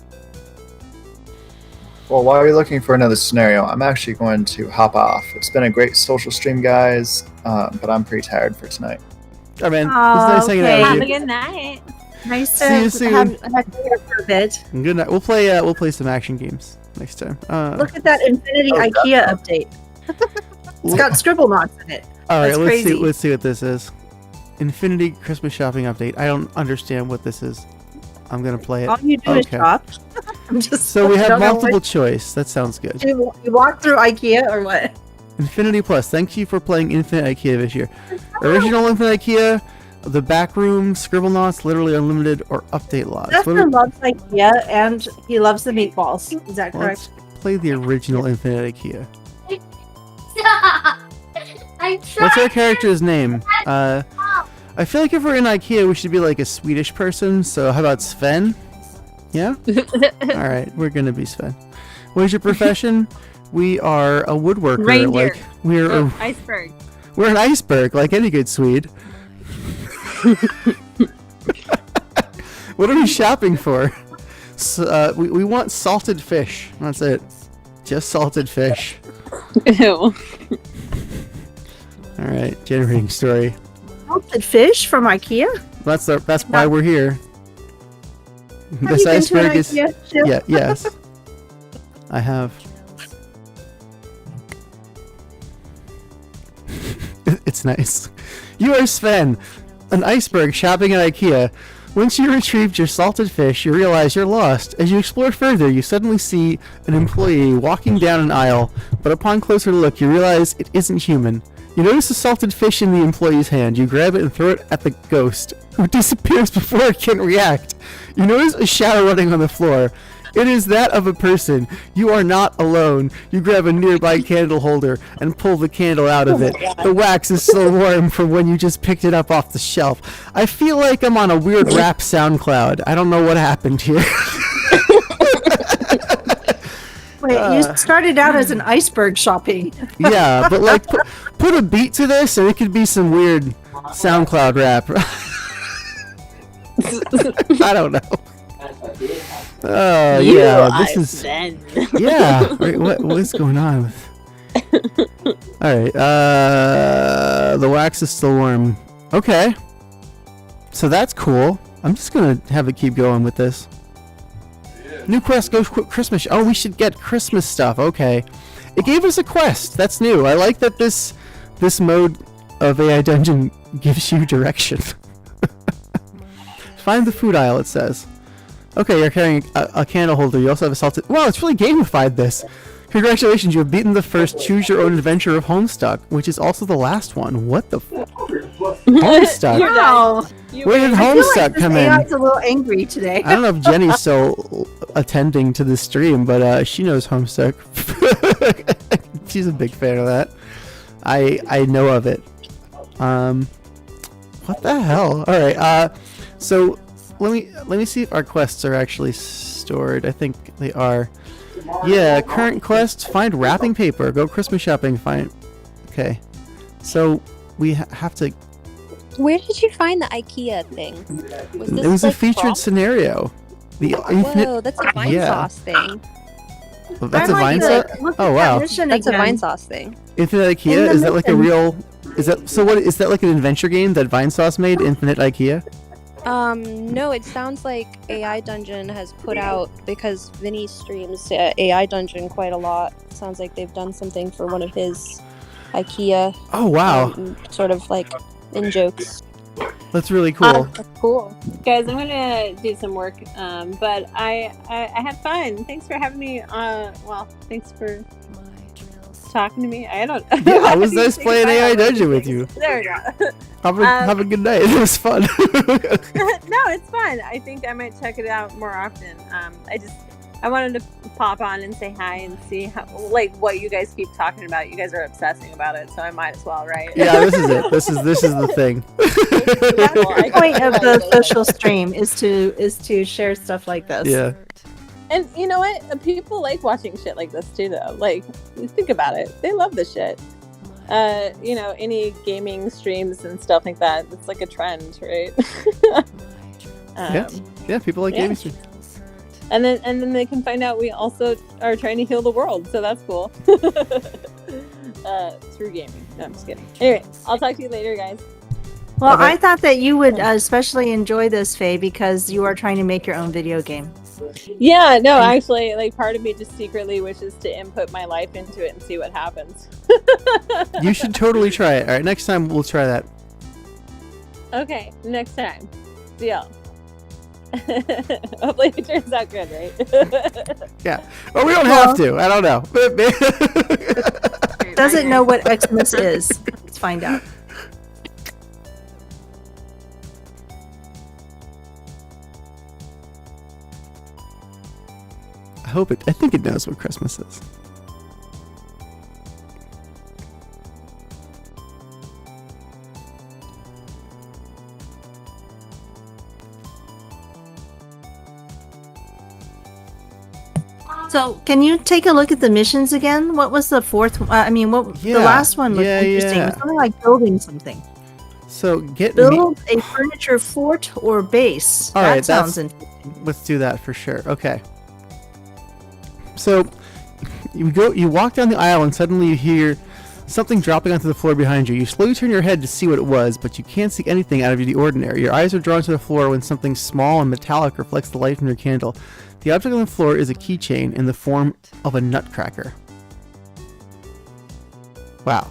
Well, while you're looking for another scenario, I'm actually going to hop off. It's been a great social stream, guys, but I'm pretty tired for tonight.
Oh man,
Oh,
it's nice hanging
okay.
out
Have
with
a
you.
good night.
Nice
See you
to
soon.
have you here for a bit.
Good night. We'll play some action games next time.
Look at that Infinity
Oh,
IKEA update. It's got scribble knots in it.
all right,
that's
let's
crazy.
see what this is. Infinity Christmas shopping update. I don't understand what this is. I'm gonna play it.
All you do is
Okay.
shop. I'm just.
So we
I
have
don't know
multiple choice. That sounds good.
You walk through IKEA or what?
Infinity Plus. Thank you for playing Infinite IKEA this year. Original Infinite IKEA, the back room, Scribblenauts, Literally Unlimited, or update logs.
Zephyr loves IKEA and he loves the meatballs. Is that correct?
Let's play the original Infinite IKEA.
I
What's our character's name? I feel like if we're in IKEA, we should be like a Swedish person. So how about Sven? Yeah. All right, we're gonna be Sven. What is your profession? We are a woodworker.
Reindeer.
Like we're
Oh, iceberg.
we're an iceberg, like any good Swede. What are we shopping for? So, we want salted fish. That's it. Just salted fish.
Ew.
All right, generating story.
Salted fish from IKEA?
That's why we're here.
Have you been to an IKEA? Jill?
Yeah, yes. I have. It's nice. You are Sven, an iceberg shopping at IKEA. Once you retrieved your salted fish, you realize you're lost. As you explore further, you suddenly see an employee walking down an aisle, but upon closer look, you realize it isn't human. You notice a salted fish in the employee's hand. You grab it and throw it at the ghost, who disappears before it can react. You notice a shadow running on the floor. It is that of a person. You are not alone. You grab a nearby candle holder and pull the candle out of it. The wax is still warm from when you just picked it up off the shelf. I feel like I'm on a weird rap SoundCloud. I don't know what happened here.
Wait, you started out as an iceberg shopping.
Yeah, but like put a beat to this and it could be some weird SoundCloud rap. I don't know. Oh yeah, this is yeah. Wait, what's going on with? All right, the wax is still warm. Okay, so that's cool. I'm just gonna have it keep going with this. New quest, go Christmas. Oh, we should get Christmas stuff. Okay, it gave us a quest. That's new. I like that this mode of AI Dungeon gives you direction. Find the food aisle. It says. Okay, you're carrying a candle holder. You also have a salted... Wow, it's really gamified, this. Congratulations, you have beaten the first Choose Your Own Adventure of Homestuck, which is also the last one. What the f... Homestuck?
You're
Wow.
Where did
I feel
Homestuck
like this
come
AI
in?
is a little angry today.
I don't know if Jenny's still attending to the stream, but she knows Homestuck. She's a big fan of that. I know of it. What the hell? All right. So let me see if our quests are actually stored. I think they are. Yeah, current quest: find wrapping paper. Go Christmas shopping. Find. Okay. So we have to.
Where did you find the IKEA thing? Was this
It was a
like
featured
prompt?
scenario. The infinite.
Whoa, that's a vine
yeah.
sauce thing.
That's
I
a
like
vine
the-
sauce.
look
Oh
at
wow.
that mission
That's a
again.
vine sauce thing.
Infinite
In
IKEA?
the
Is that like a
mission.
real? Is that so? What is that like an adventure game that Vinesauce made? Infinite IKEA?
No, it sounds like AI Dungeon has put out, because Vinny streams AI Dungeon quite a lot. Sounds like they've done something for one of his IKEA.
Oh wow,
Sort of like in jokes.
that's really cool.
That's cool.
Guys, I'm gonna do some work, but I had fun. Thanks for having me. Well, thanks for talking to me. I don't.
Yeah, it was nice playing AI Dungeon with you.
There we go.
Have a good night. It was fun.
No, it's fun. I think I might check it out more often. I wanted to pop on and say hi and see how, like, what you guys keep talking about. You guys are obsessing about it, so I might as well, right?
Yeah, this is it. This is the thing.
The point of the social stream is to share stuff like this.
Yeah.
And you know what? People like watching shit like this too, though. Like, think about it. They love this shit. Any gaming streams and stuff like that. It's like a trend, right?
Yeah, people like
yeah.
gaming streams.
And then they can find out we also are trying to heal the world, so that's cool. Through gaming. No, I'm just kidding. Anyway, I'll talk to you later, guys.
Well,
Okay.
I thought that you would especially enjoy this, Faye, because you are trying to make your own video game.
Yeah, no, actually, like, part of me just secretly wishes to input my life into it and see what happens.
You should totally try it. All right, next time we'll try that.
Okay, next time. Deal. Hopefully it turns out good, right?
Yeah. Or we don't have to. I don't know.
Doesn't know what Xmas is. Let's find out.
I think it knows what Christmas is.
So, can you take a look at the missions again? What was the fourth? The
Yeah,
last one was
yeah,
interesting.
yeah.
It was something like building something.
So get me.
Build a furniture fort or base.
All
That
right,
sounds interesting.
Let's do that for sure. Okay. So you walk down the aisle and suddenly you hear something dropping onto the floor behind you. You slowly turn your head to see what it was, but you can't see anything out of the ordinary. Your eyes are drawn to the floor when something small and metallic reflects the light from your candle. The object on the floor is a keychain in the form of a nutcracker. Wow.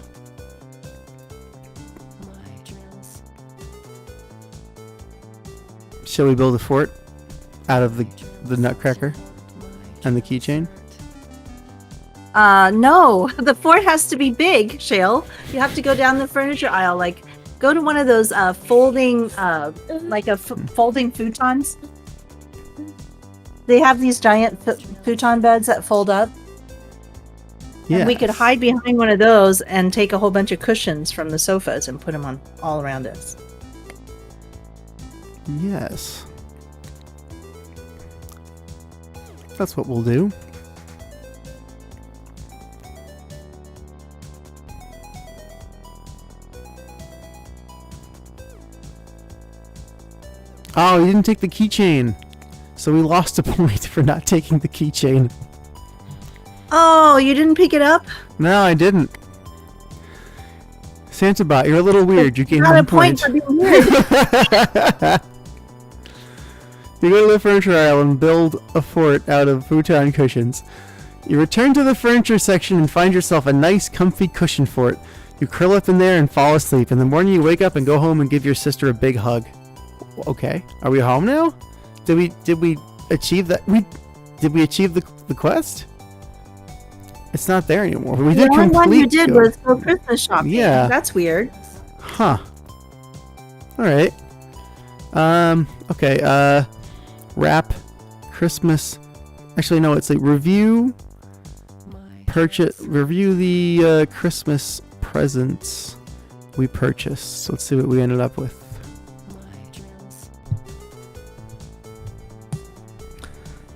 Shall we build a fort out of the nutcracker and the keychain?
No. The fort has to be big, Shale. You have to go down the furniture aisle. Like, go to one of those folding, folding futons. They have these giant futon beds that fold up.
Yeah.
And we could hide behind one of those and take a whole bunch of cushions from the sofas and put them on all around us.
Yes. That's what we'll do. Oh, you didn't take the keychain. So we lost a point for not taking the keychain.
Oh, you didn't pick it up?
No, I didn't. Santabot, you're a little weird. You gained
Not
1
a point
point.
for being weird.
You go to the furniture aisle and build a fort out of futon cushions. You return to the furniture section and find yourself a nice, comfy cushion fort. You curl up in there and fall asleep. In the morning, you wake up and go home and give your sister a big hug. Okay, are we home now? Did we achieve that? Did we achieve the quest? It's not there anymore. We did
The only one you
complete.
did was go Christmas shopping.
Yeah.
That's weird.
Huh. All right. Okay. Wrap Christmas. Actually, no. It's like review the Christmas presents we purchased. So let's see what we ended up with.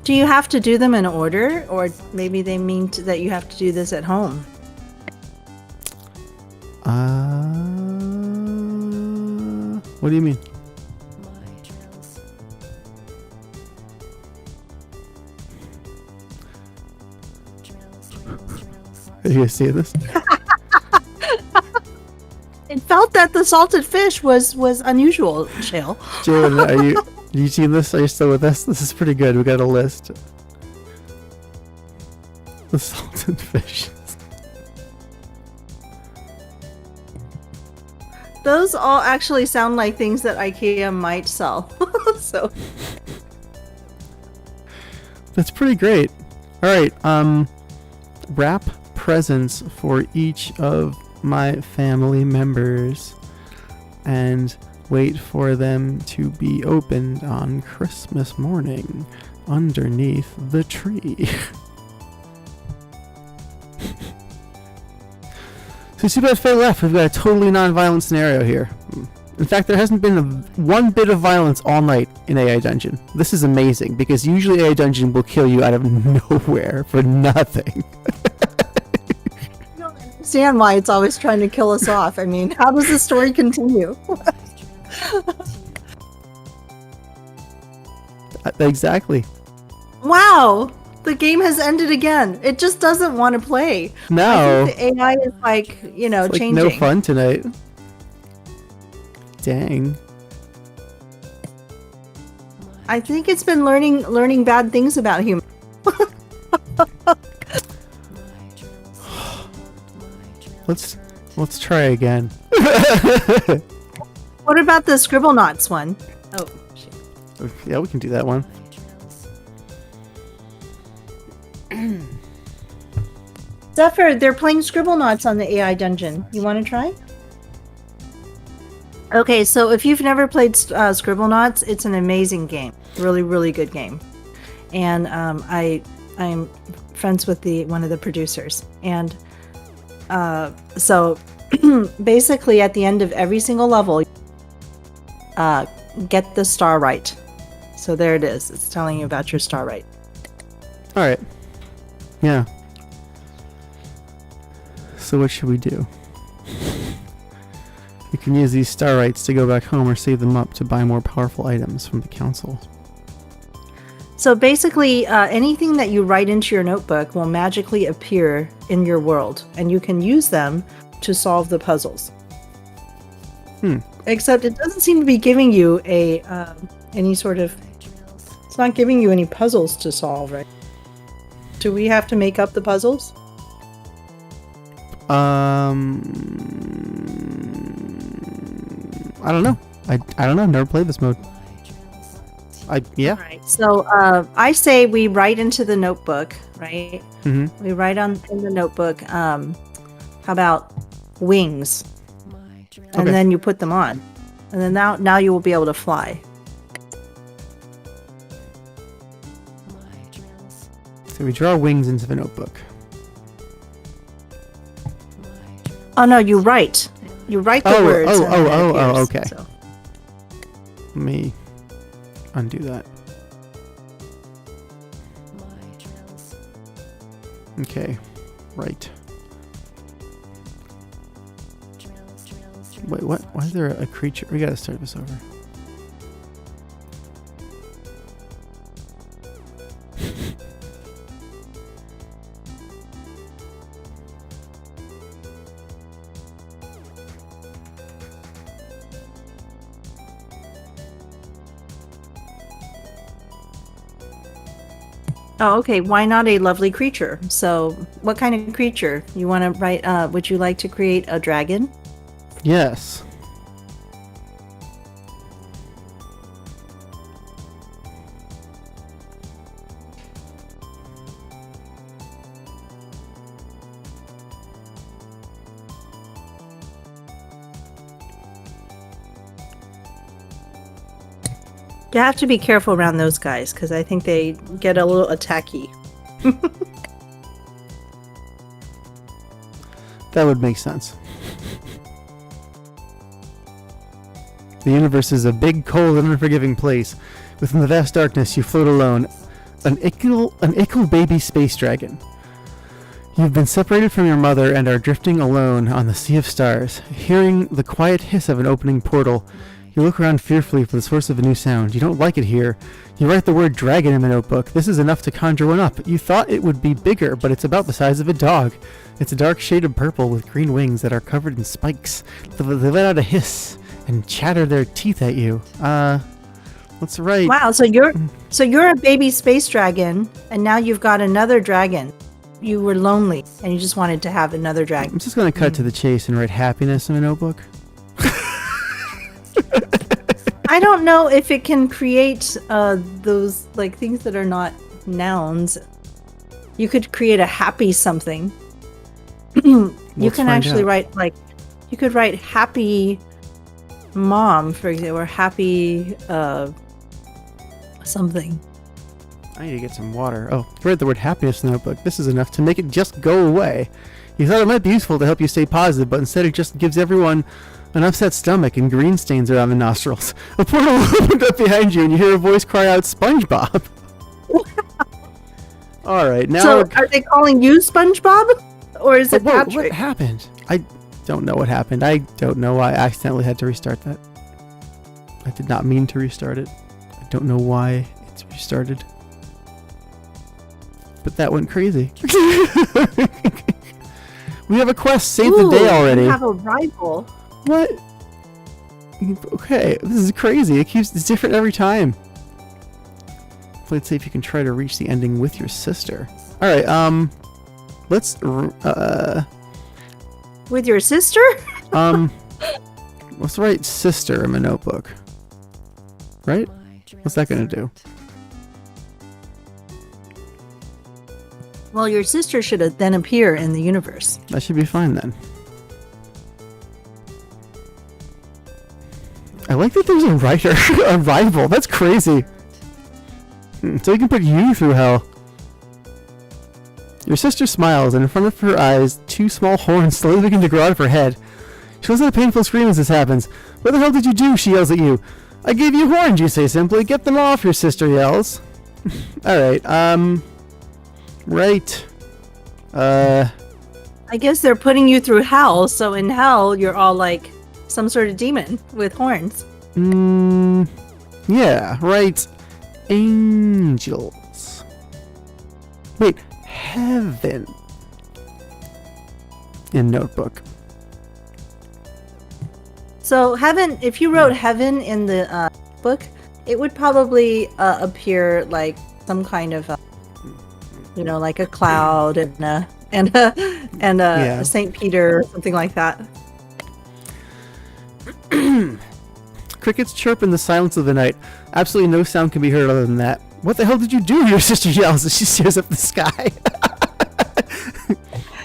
Do you have to do them in order, or maybe they mean that you have to do this at home?
What do you mean? Are you guys seeing this?
It felt that the salted fish was unusual, Shale.
Jalen, are you seeing this? Are you still with us? This is pretty good. We got a list. The salted fish.
Those all actually sound like things that IKEA might sell. So
That's pretty great. All right. Wrap presents for each of my family members and wait for them to be opened on Christmas morning underneath the tree. So you see about Faye left, we've got a totally non-violent scenario here. In fact, there hasn't been one bit of violence all night in AI Dungeon. This is amazing, because usually AI Dungeon will kill you out of nowhere for nothing.
I don't understand why it's always trying to kill us off. I mean, how does the story continue?
Exactly.
Wow! The game has ended again. It just doesn't want to play.
No.
I think the AI is like,
It's like
changing.
no fun tonight. Dang.
I think it's been learning bad things about humans.
Let's try again.
What about the Scribblenauts one? Oh, shit.
Yeah, we can do that one.
Zephyr, they're playing Scribblenauts on the AI dungeon. You want to try? Okay, so if you've never played Scribblenauts, it's an amazing game. Really, really good game. And I'm friends with one of the producers. And so basically at the end of every single level, get the star right. So there it is. It's telling you about your star right.
All right. Yeah. So what should we do? You can use these star rights to go back home or save them up to buy more powerful items from the council.
So basically, anything that you write into your notebook will magically appear in your world, and you can use them to solve the puzzles. Except it doesn't seem to be giving you any sort of. It's not giving you any puzzles to solve, right? Do we have to make up the puzzles?
I don't know. I don't know. I've never played this mode. Yeah.
Right. So I say we write into the notebook, right?
Mm-hmm.
We write in the notebook. How about wings? And
Okay.
then you put them on, and then now you will be able to fly.
So we draw wings into the notebook.
Oh no, you write. You write the words. and then it appears.
Okay.
So,
Let me undo that. Okay. Right. Wait, what? Why is there a creature? We gotta start this over.
oh, okay. Why not a lovely creature? So, what kind of creature you want to write? Would you like to create a dragon?
Yes.
You have to be careful around those guys because I think they get a little attacky.
That would make sense. The universe is a big, cold, and unforgiving place. Within the vast darkness, you float alone, an ickle baby space dragon. You've been separated from your mother and are drifting alone on the sea of stars. Hearing the quiet hiss of an opening portal, you look around fearfully for the source of a new sound. You don't like it here. You write the word dragon in the notebook. This is enough to conjure one up. You thought it would be bigger, but it's about the size of a dog. It's a dark shade of purple with green wings that are covered in spikes. They let out a hiss and chatter their teeth at you. Let's write.
Wow, so you're a baby space dragon, and now you've got another dragon. You were lonely, and you just wanted to have another dragon.
I'm just going to cut to the chase and write happiness in a notebook.
I don't know if it can create those like things that are not nouns. You could create a happy something. You
Let's
can
find
actually
out.
write like you could write happy mom, for example, or happy something.
I need to get some water. Oh, write the word happiness in the notebook. This is enough to make it just go away. You thought it might be useful to help you stay positive, but instead it just gives everyone an upset stomach and green stains around the nostrils. A portal opened up behind you and you hear a voice cry out, SpongeBob. Alright, now...
So are they calling you SpongeBob? Or is it
Whoa,
Patrick?
what happened? I don't know what happened. I don't know why I accidentally had to restart that. I did not mean to restart it. I don't know why it's restarted. But that went crazy. We have a quest, save the day already.
You have a rival.
What? Okay, this is crazy. It's different every time. Let's see if you can try to reach the ending with your sister. Alright, let's
With your sister?
let's write sister in my notebook. Right? What's that gonna do?
Well, your sister should then appear in the universe.
That should be fine then. I like that there's a writer, a rival. That's crazy. So you can put you through hell. Your sister smiles, and in front of her eyes, two small horns slowly begin to grow out of her head. She lets out a painful scream as this happens. What the hell did you do? She yells at you. I gave you horns, you say simply. Get them off, your sister yells. Alright, right.
I guess they're putting you through hell, so in hell you're all like some sort of demon with horns.
Yeah, right. Angels. Wait, heaven. In notebook.
So heaven, if you wrote heaven in the book, it would probably appear like some kind of, like a cloud and
Yeah.
Saint Peter or something like that.
Crickets chirp in the silence of the night. Absolutely no sound can be heard other than that. What the hell did you do? Your sister yells as she stares up the sky.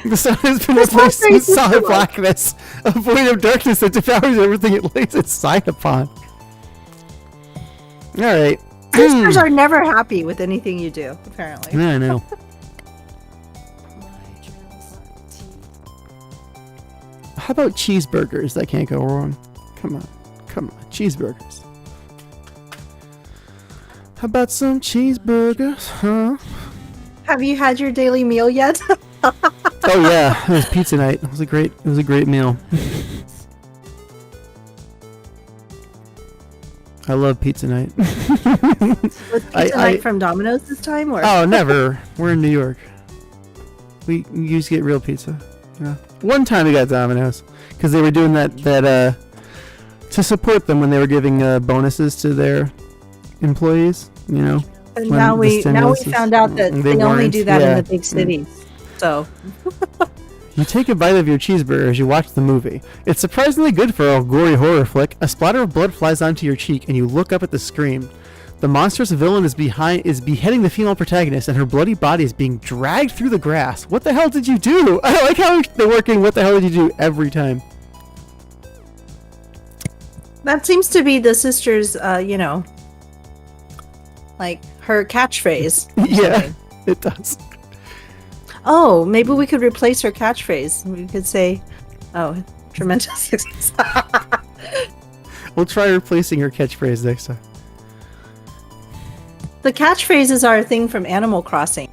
The sun has been
This
replaced
one
with
very
solid
sister-like.
blackness, a void of darkness that devours everything it lays its sight upon. Alright.
Sisters are never happy with anything you do, apparently.
Yeah, I know. How about cheeseburgers? That can't go wrong. Come on. Cheeseburgers. How about some cheeseburgers, huh?
Have you had your daily meal yet?
Oh yeah, it was pizza night. It was a great meal. I love pizza night.
Was pizza night from Domino's this time, or?
Oh, never. We're in New York. We used to get real pizza. Yeah. One time we got Domino's because they were doing that to support them when they were giving bonuses to their employees.
And
when
now
the
we
stimulus
found out that
they
they only
weren't,
do that
yeah.
in the big cities. So
You take a bite of your cheeseburger as you watch the movie. It's surprisingly good for a gory horror flick. A splatter of blood flies onto your cheek, and you look up at the screen. The monstrous villain is beheading the female protagonist, and her bloody body is being dragged through the grass. What the hell did you do? I like how they're working. What the hell did you do every time?
that seems to be the sisters, like her catchphrase.
Yeah, it does.
Oh, maybe we could replace her catchphrase. We could say, "Oh, tremendous success."
We'll try replacing her catchphrase next time.
The catchphrases are a thing from Animal Crossing.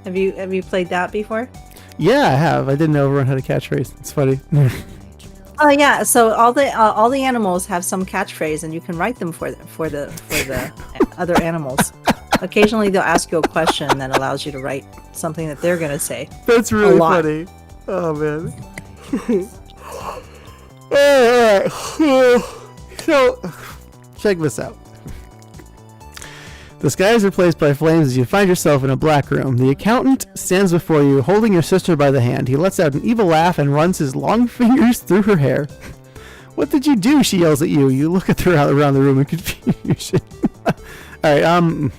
Have you played that before?
Yeah, I have. I didn't know everyone had a catchphrase. It's funny.
Oh yeah, so all the animals have some catchphrase, and you can write them for the other animals. Occasionally, they'll ask you a question that allows you to write something that they're gonna say.
That's really
lot.
funny. Oh man. Alright. So, check this out. The sky is replaced by flames as you find yourself in a black room. The accountant stands before you, holding your sister by the hand. He lets out an evil laugh and runs his long fingers through her hair. What did you do? She yells at you. You look at her around the room in confusion. Alright,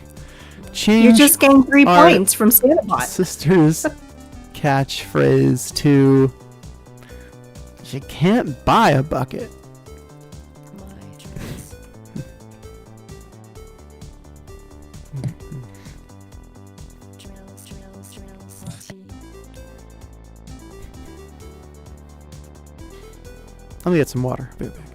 change
You just gained 3
our
points from Santabot.
sister's catchphrase to "You can't buy a bucket." Let me get some water. Be right back.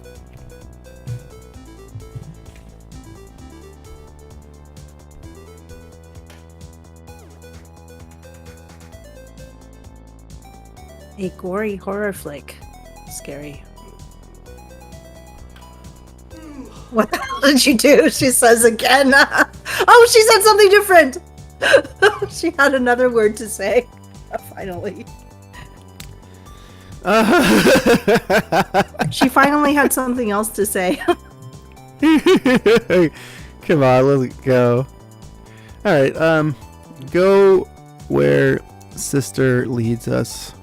A gory horror flick. Scary. What the hell did you do? She says again. Oh, she said something different. She had another word to say. Finally. She finally had something else to say.
Come on, let's go. Alright, go where sister leads us.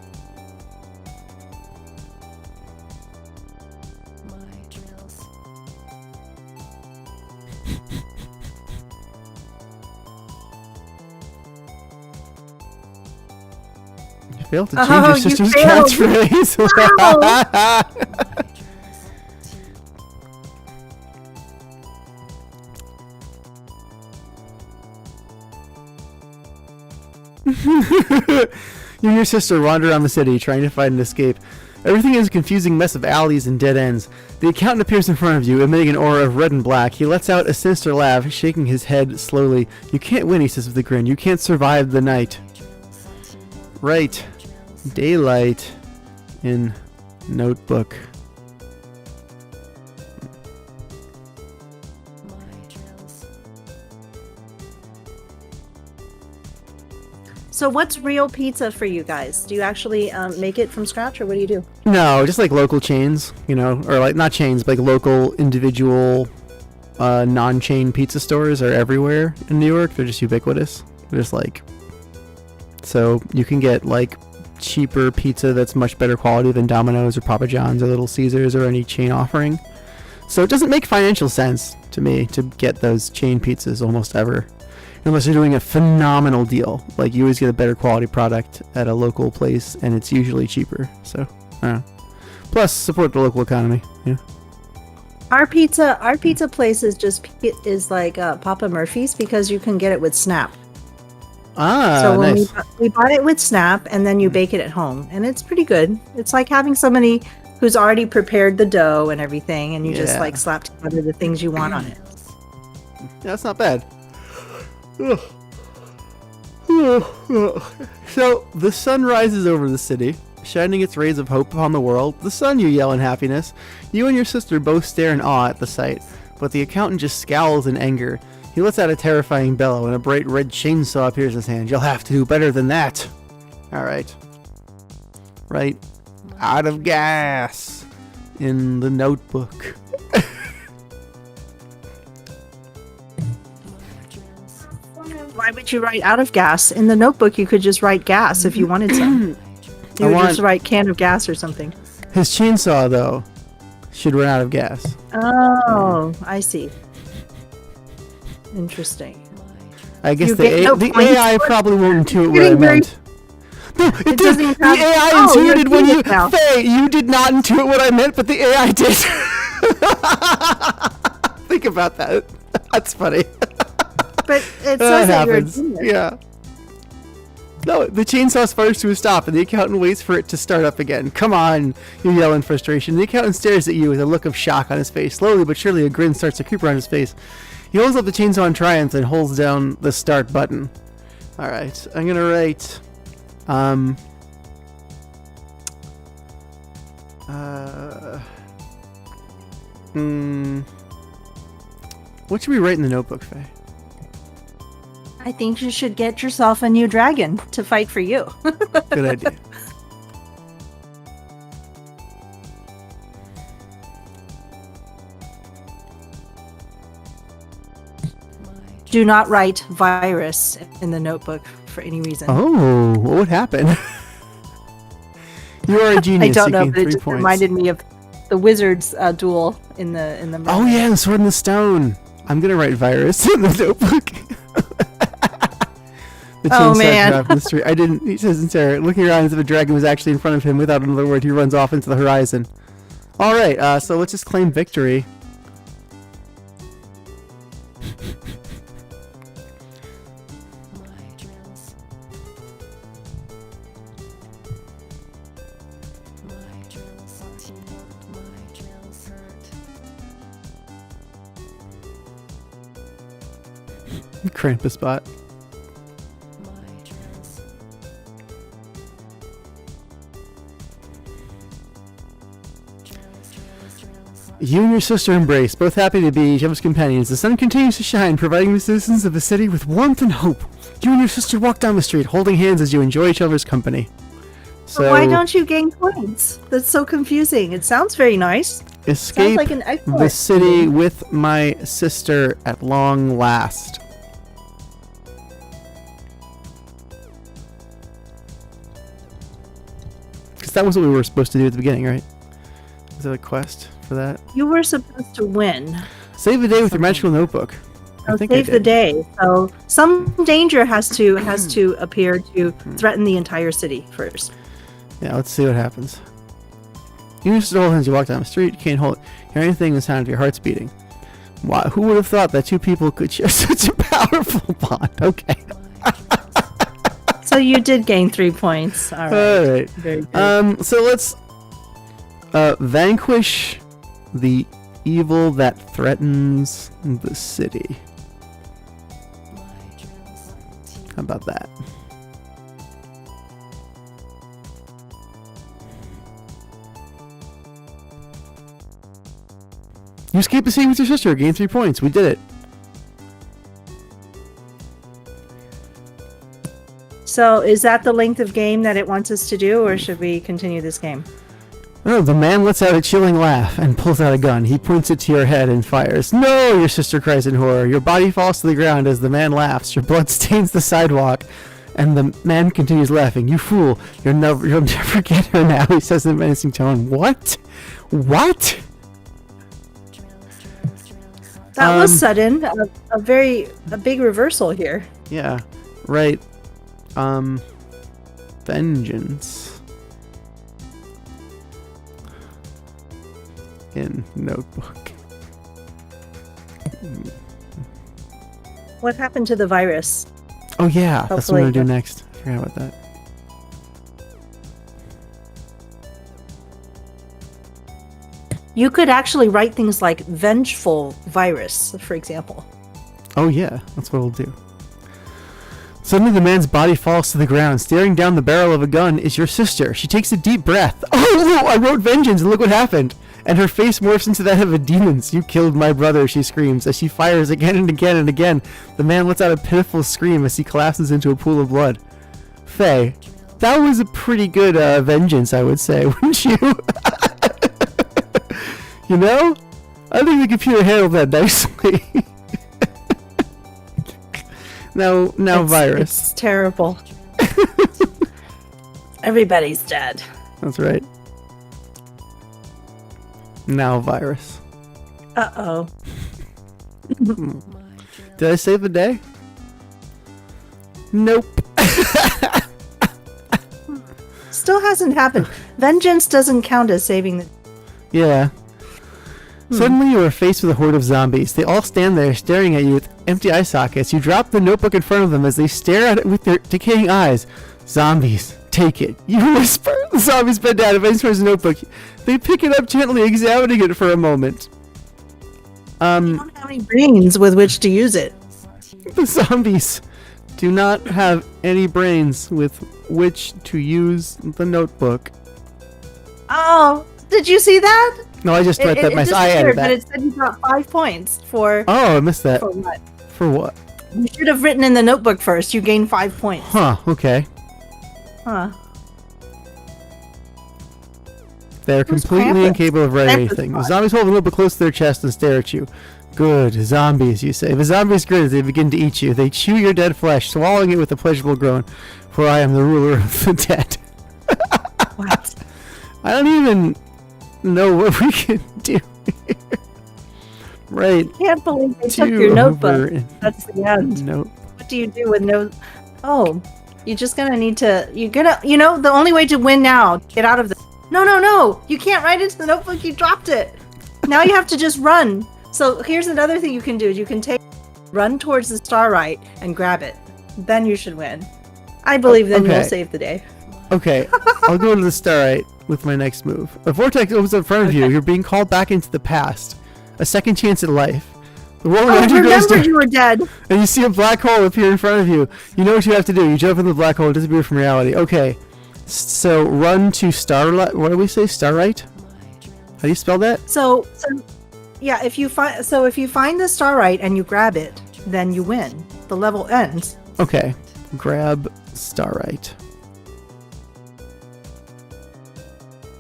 You failed to change your
Oh, you
sister's
failed.
catchphrase. You and your sister wander around the city, trying to find an escape. Everything is a confusing mess of alleys and dead ends. The accountant appears in front of you, emitting an aura of red and black. He lets out a sinister laugh, shaking his head slowly. You can't win, he says with a grin. You can't survive the night. Right. Daylight in notebook.
So what's real pizza for you guys? Do you actually make it from scratch, or what do you do?
No, just like local chains, you know, or like not chains, but like local individual non-chain pizza stores are everywhere in New York. They're just ubiquitous. They're just like, so you can get like cheaper pizza that's much better quality than Domino's or Papa John's or Little Caesars or any chain offering. So it doesn't make financial sense to me to get those chain pizzas almost ever. Unless you're doing a phenomenal deal. Like, you always get a better quality product at a local place, and it's usually cheaper. So, I don't know. Plus, support the local economy. Yeah.
Our pizza place is like Papa Murphy's, because you can get it with Snap.
Ah,
So when
nice.
we bought it with Snap, and then you bake it at home, and it's pretty good. It's like having somebody who's already prepared the dough and everything, and you just
Yeah.
like slap together the things you want on it.
Yeah, that's not bad. So, the sun rises over the city, shining its rays of hope upon the world. The sun, you yell in happiness. You and your sister both stare in awe at the sight, but the accountant just scowls in anger. He lets out a terrifying bellow, and a bright red chainsaw appears in his hand. You'll have to do better than that. Alright. Right. Out of gas. In the notebook.
Why would you write out of gas? In the notebook, you could just write gas if you wanted some.
I
You would
want-
just write can of gas or something.
His chainsaw, though, should run out of gas.
Oh, I see. Interesting.
I guess
You
the,
get no
the
points
AI
for it.
probably won't intuit what I
Getting very-
meant. No, it did.
doesn't even
The
have-
AI
Oh, you're
intuited when
doing
you.
it now.
Faye, you did not intuit what I meant, but the AI did. Think about that. That's funny.
But it
That
says that you're a
happens.
genius.
Yeah. No, the chainsaw sputters to a stop, and the accountant waits for it to start up again. Come on, you yell in frustration. The accountant stares at you with a look of shock on his face. Slowly but surely, a grin starts to creep around his face. He holds up the chainsaw in triumph and holds down the start button. All right, I'm gonna write. What should we write in the notebook, Faye?
I think you should get yourself a new dragon to fight for you.
Good idea.
Do not write virus in the notebook for any reason.
Oh, what would happen? You are a
I
genius.
don't
You
know,
gain
but it
3
just
points.
reminded me of the wizard's duel in the
Oh yeah, the sword in the stone. I'm gonna write virus in the notebook. The
Oh,
chainsaw
man.
dropped in the street. I didn't. He says in terror, looking around as if a dragon was actually in front of him. Without another word, he runs off into the horizon. All right, so let's just claim victory. Krampus bot. You and your sister embrace, both happy to be each other's companions. The sun continues to shine, providing the citizens of the city with warmth and hope. You and your sister walk down the street, holding hands as you enjoy each other's company. So,
Why don't you gain points? That's so confusing. It sounds very nice.
escape
Sounds like an excellent
the city with my sister at long last? Because that was what we were supposed to do at the beginning, right? Is there a quest for that?
You were supposed to win.
Save the day with your magical notebook. I
So
think I
save the
did.
day. So some danger has to appear to threaten the entire city first.
Yeah, let's see what happens. You just hold hands. You walk down the street. You can't hear anything. The sound of your heart's beating. Why? Who would have thought that two people could share such a powerful bond? Okay.
So you did gain 3 points. All right.
All right.
Very good.
So let's vanquish the evil that threatens the city. How about that? You escaped the city with your sister. Gain 3 points. We did it.
So is that the length of game that it wants us to do, or should we continue this game?
Oh, the man lets out a chilling laugh and pulls out a gun. He points it to your head and fires. No, your sister cries in horror. Your body falls to the ground as the man laughs. Your blood stains the sidewalk, and the man continues laughing. You fool! You'll never get her now, he says in a menacing tone. What? What?
That was
Um,
sudden. A big reversal here.
Yeah, right. Vengeance. In notebook.
What happened to the virus?
Oh yeah, that's what I'm
Hopefully-
gonna do next. I forgot about that.
You could actually write things like vengeful virus, for example.
Oh yeah, that's what we'll do. Suddenly the man's body falls to the ground. Staring down the barrel of a gun is your sister. She takes a deep breath. Oh no, I wrote vengeance and look what happened. And her face morphs into that of a demon's. You killed my brother, she screams. As she fires again and again and again, the man lets out a pitiful scream as he collapses into a pool of blood. Faye, that was a pretty good vengeance, I would say, wouldn't you? You know? I think the computer handled that nicely. Now
It's-
virus.
It's terrible. Everybody's dead.
That's right. Now virus.
Uh-oh.
Did I save the day? Nope.
Still hasn't happened. Vengeance doesn't count as saving the...
Yeah. Suddenly, you are faced with a horde of zombies. They all stand there, staring at you with empty eye sockets. You drop the notebook in front of them as they stare at it with their decaying eyes. Zombies, take it. You whisper. The zombies bend down and towards the notebook. They pick it up gently, examining it for a moment.
I don't have any brains with which to use it.
The zombies do not have any brains with which to use the notebook.
Oh, did you see that?
No, I just read that myself. I added
disappeared, but
that.
it said you got 5 points for
Oh, I missed that.
for what?
For what?
You should have written in the notebook first. You gained 5 points.
Huh, okay.
Huh.
They're
Who's
completely
Krampus?
incapable of writing
Krampus
anything. The
bot.
zombies hold a notebook close to their chest and stare at you. Good, zombies, you say. The zombies grin as they begin to eat you. They chew your dead flesh, swallowing it with a pleasurable groan. For I am the ruler of the dead.
What?
I don't even know what we can do here. Right.
Can't believe they took
two
your
over
notebook.
in
That's the end.
note.
What do you do with no? Oh, you're just gonna need to. You're gonna. You know, the only way to win now. Get out of the. No! You can't write into the notebook. You dropped it. Now you have to just run. So here's another thing you can do. You can run towards the starlight and grab it. Then you should win. I believe then
Okay.
you'll save the day.
Okay, I'll go to the starlight with my next move. A vortex opens in front of you.
Okay.
You're being called back into the past. A second chance at life. The world
Oh, I
around you grows
remember
dark,
you were dead.
and you see a black hole appear in front of you. You know what you have to do. You jump in the black hole and disappear from reality. Okay, so run to starlight. What do we say? Starlight? How do you spell that?
So yeah, if you find the starlight and you grab it, then you win. The level ends.
Okay, grab starlight.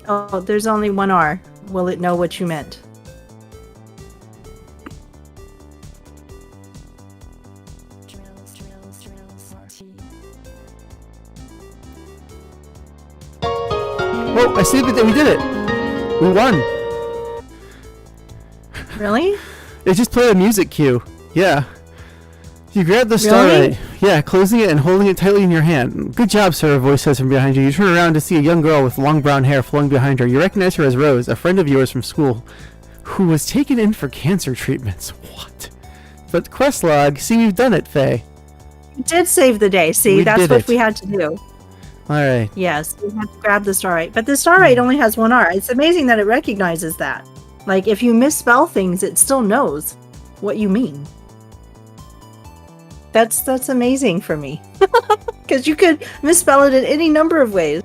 Oh, there's only one R. Will it know what you meant?
Oh, I saved it. We did it. We won.
Really?
It just played a music cue. Yeah. You grab the
Really?
starlight. Yeah, closing it and holding it tightly in your hand. Good job, sir, a voice says from behind you. You turn around to see a young girl with long brown hair flowing behind her. You recognize her as Rose, a friend of yours from school, who was taken in for cancer treatments. What? But quest log, see, we've done it, Faye.
You did save the day. See,
We
that's
did
what
it.
we had to do.
Alright.
Yes, we had to grab the starlight. But the starlight only has one R. It's amazing that it recognizes that. Like, if you misspell things, it still knows what you mean. That's amazing for me. Because you could misspell it in any number of ways.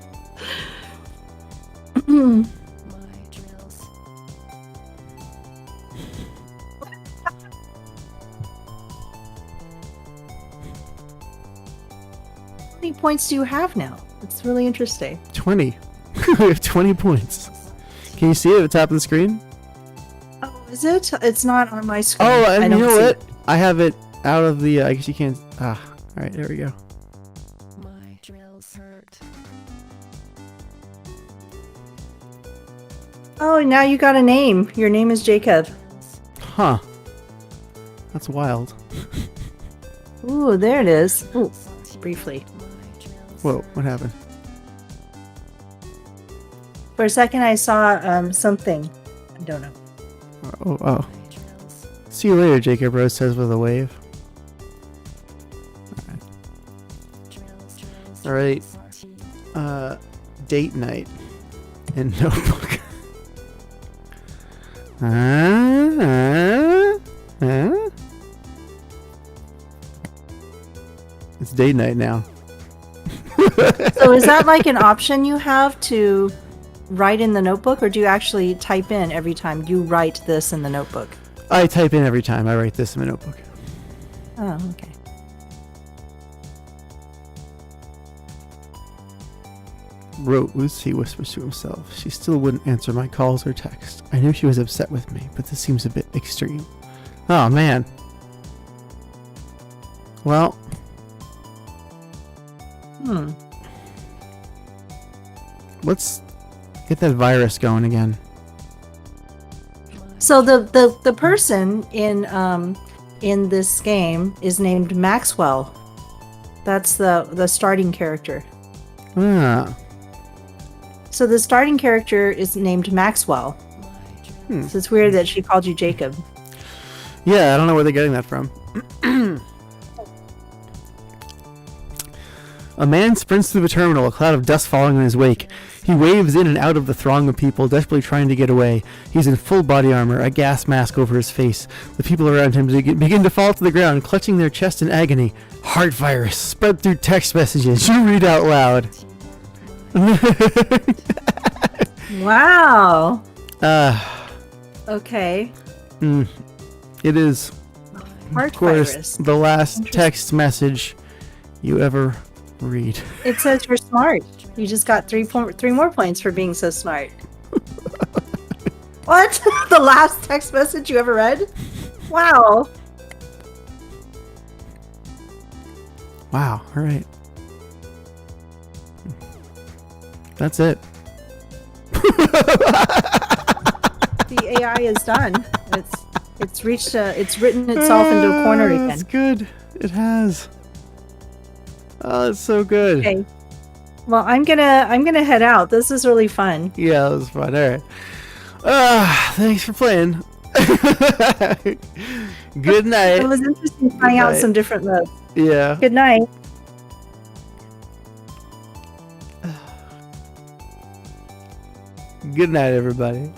How many points do you have now? It's really interesting.
20. We have 20 points. Can you see it at the top of the screen?
Oh, is it? It's not on my screen.
Oh, and
I
you
don't
know
see
what?
it.
I have it out of the, I guess you can't, alright, there we go.
My drills hurt.
Oh, now you got a name. Your name is Jacob.
Huh. That's wild.
Ooh, there it is. Ooh, briefly.
Whoa, what happened?
For a second, I saw something. I don't know.
Oh. See you later, Jacob, Rose says with a wave. Alright. Date night. In notebook. It's date night now.
So is that like an option you have to write in the notebook, or do you actually type in every time you write this in the notebook?
I type in every time I write this in my notebook.
Oh, okay.
Rose, he whispers to himself. She still wouldn't answer my calls or texts. I knew she was upset with me, but this seems a bit extreme. Oh, man. Well, let's get that virus going again.
So the person in this game is named Maxwell. That's the starting character.
Ah,
So the starting character is named Maxwell. So it's weird that she called you Jacob.
Yeah, I don't know where they're getting that from. A man sprints through the terminal, a cloud of dust following in his wake. He waves in and out of the throng of people, desperately trying to get away. He's in full body armor, a gas mask over his face. The people around him begin to fall to the ground, clutching their chest in agony. Heart virus spread through text messages. You read out loud.
Wow.
Ah,
Okay.
it is,
Heart
of course,
virus.
the last
Interesting.
text message you ever read.
It says you're smart. You just got three more points for being so smart. What? The last text message you ever read? Wow.
Wow. All right. That's it.
The AI is done. It's reached it's written itself into a corner again.
That's good. It has. Oh, it's so good.
Okay. Well, I'm gonna head out. This is really fun.
Yeah, that was fun. All right. Thanks for playing. Good night.
It was interesting trying out
night.
some different modes.
Yeah.
Good night.
Good night, everybody.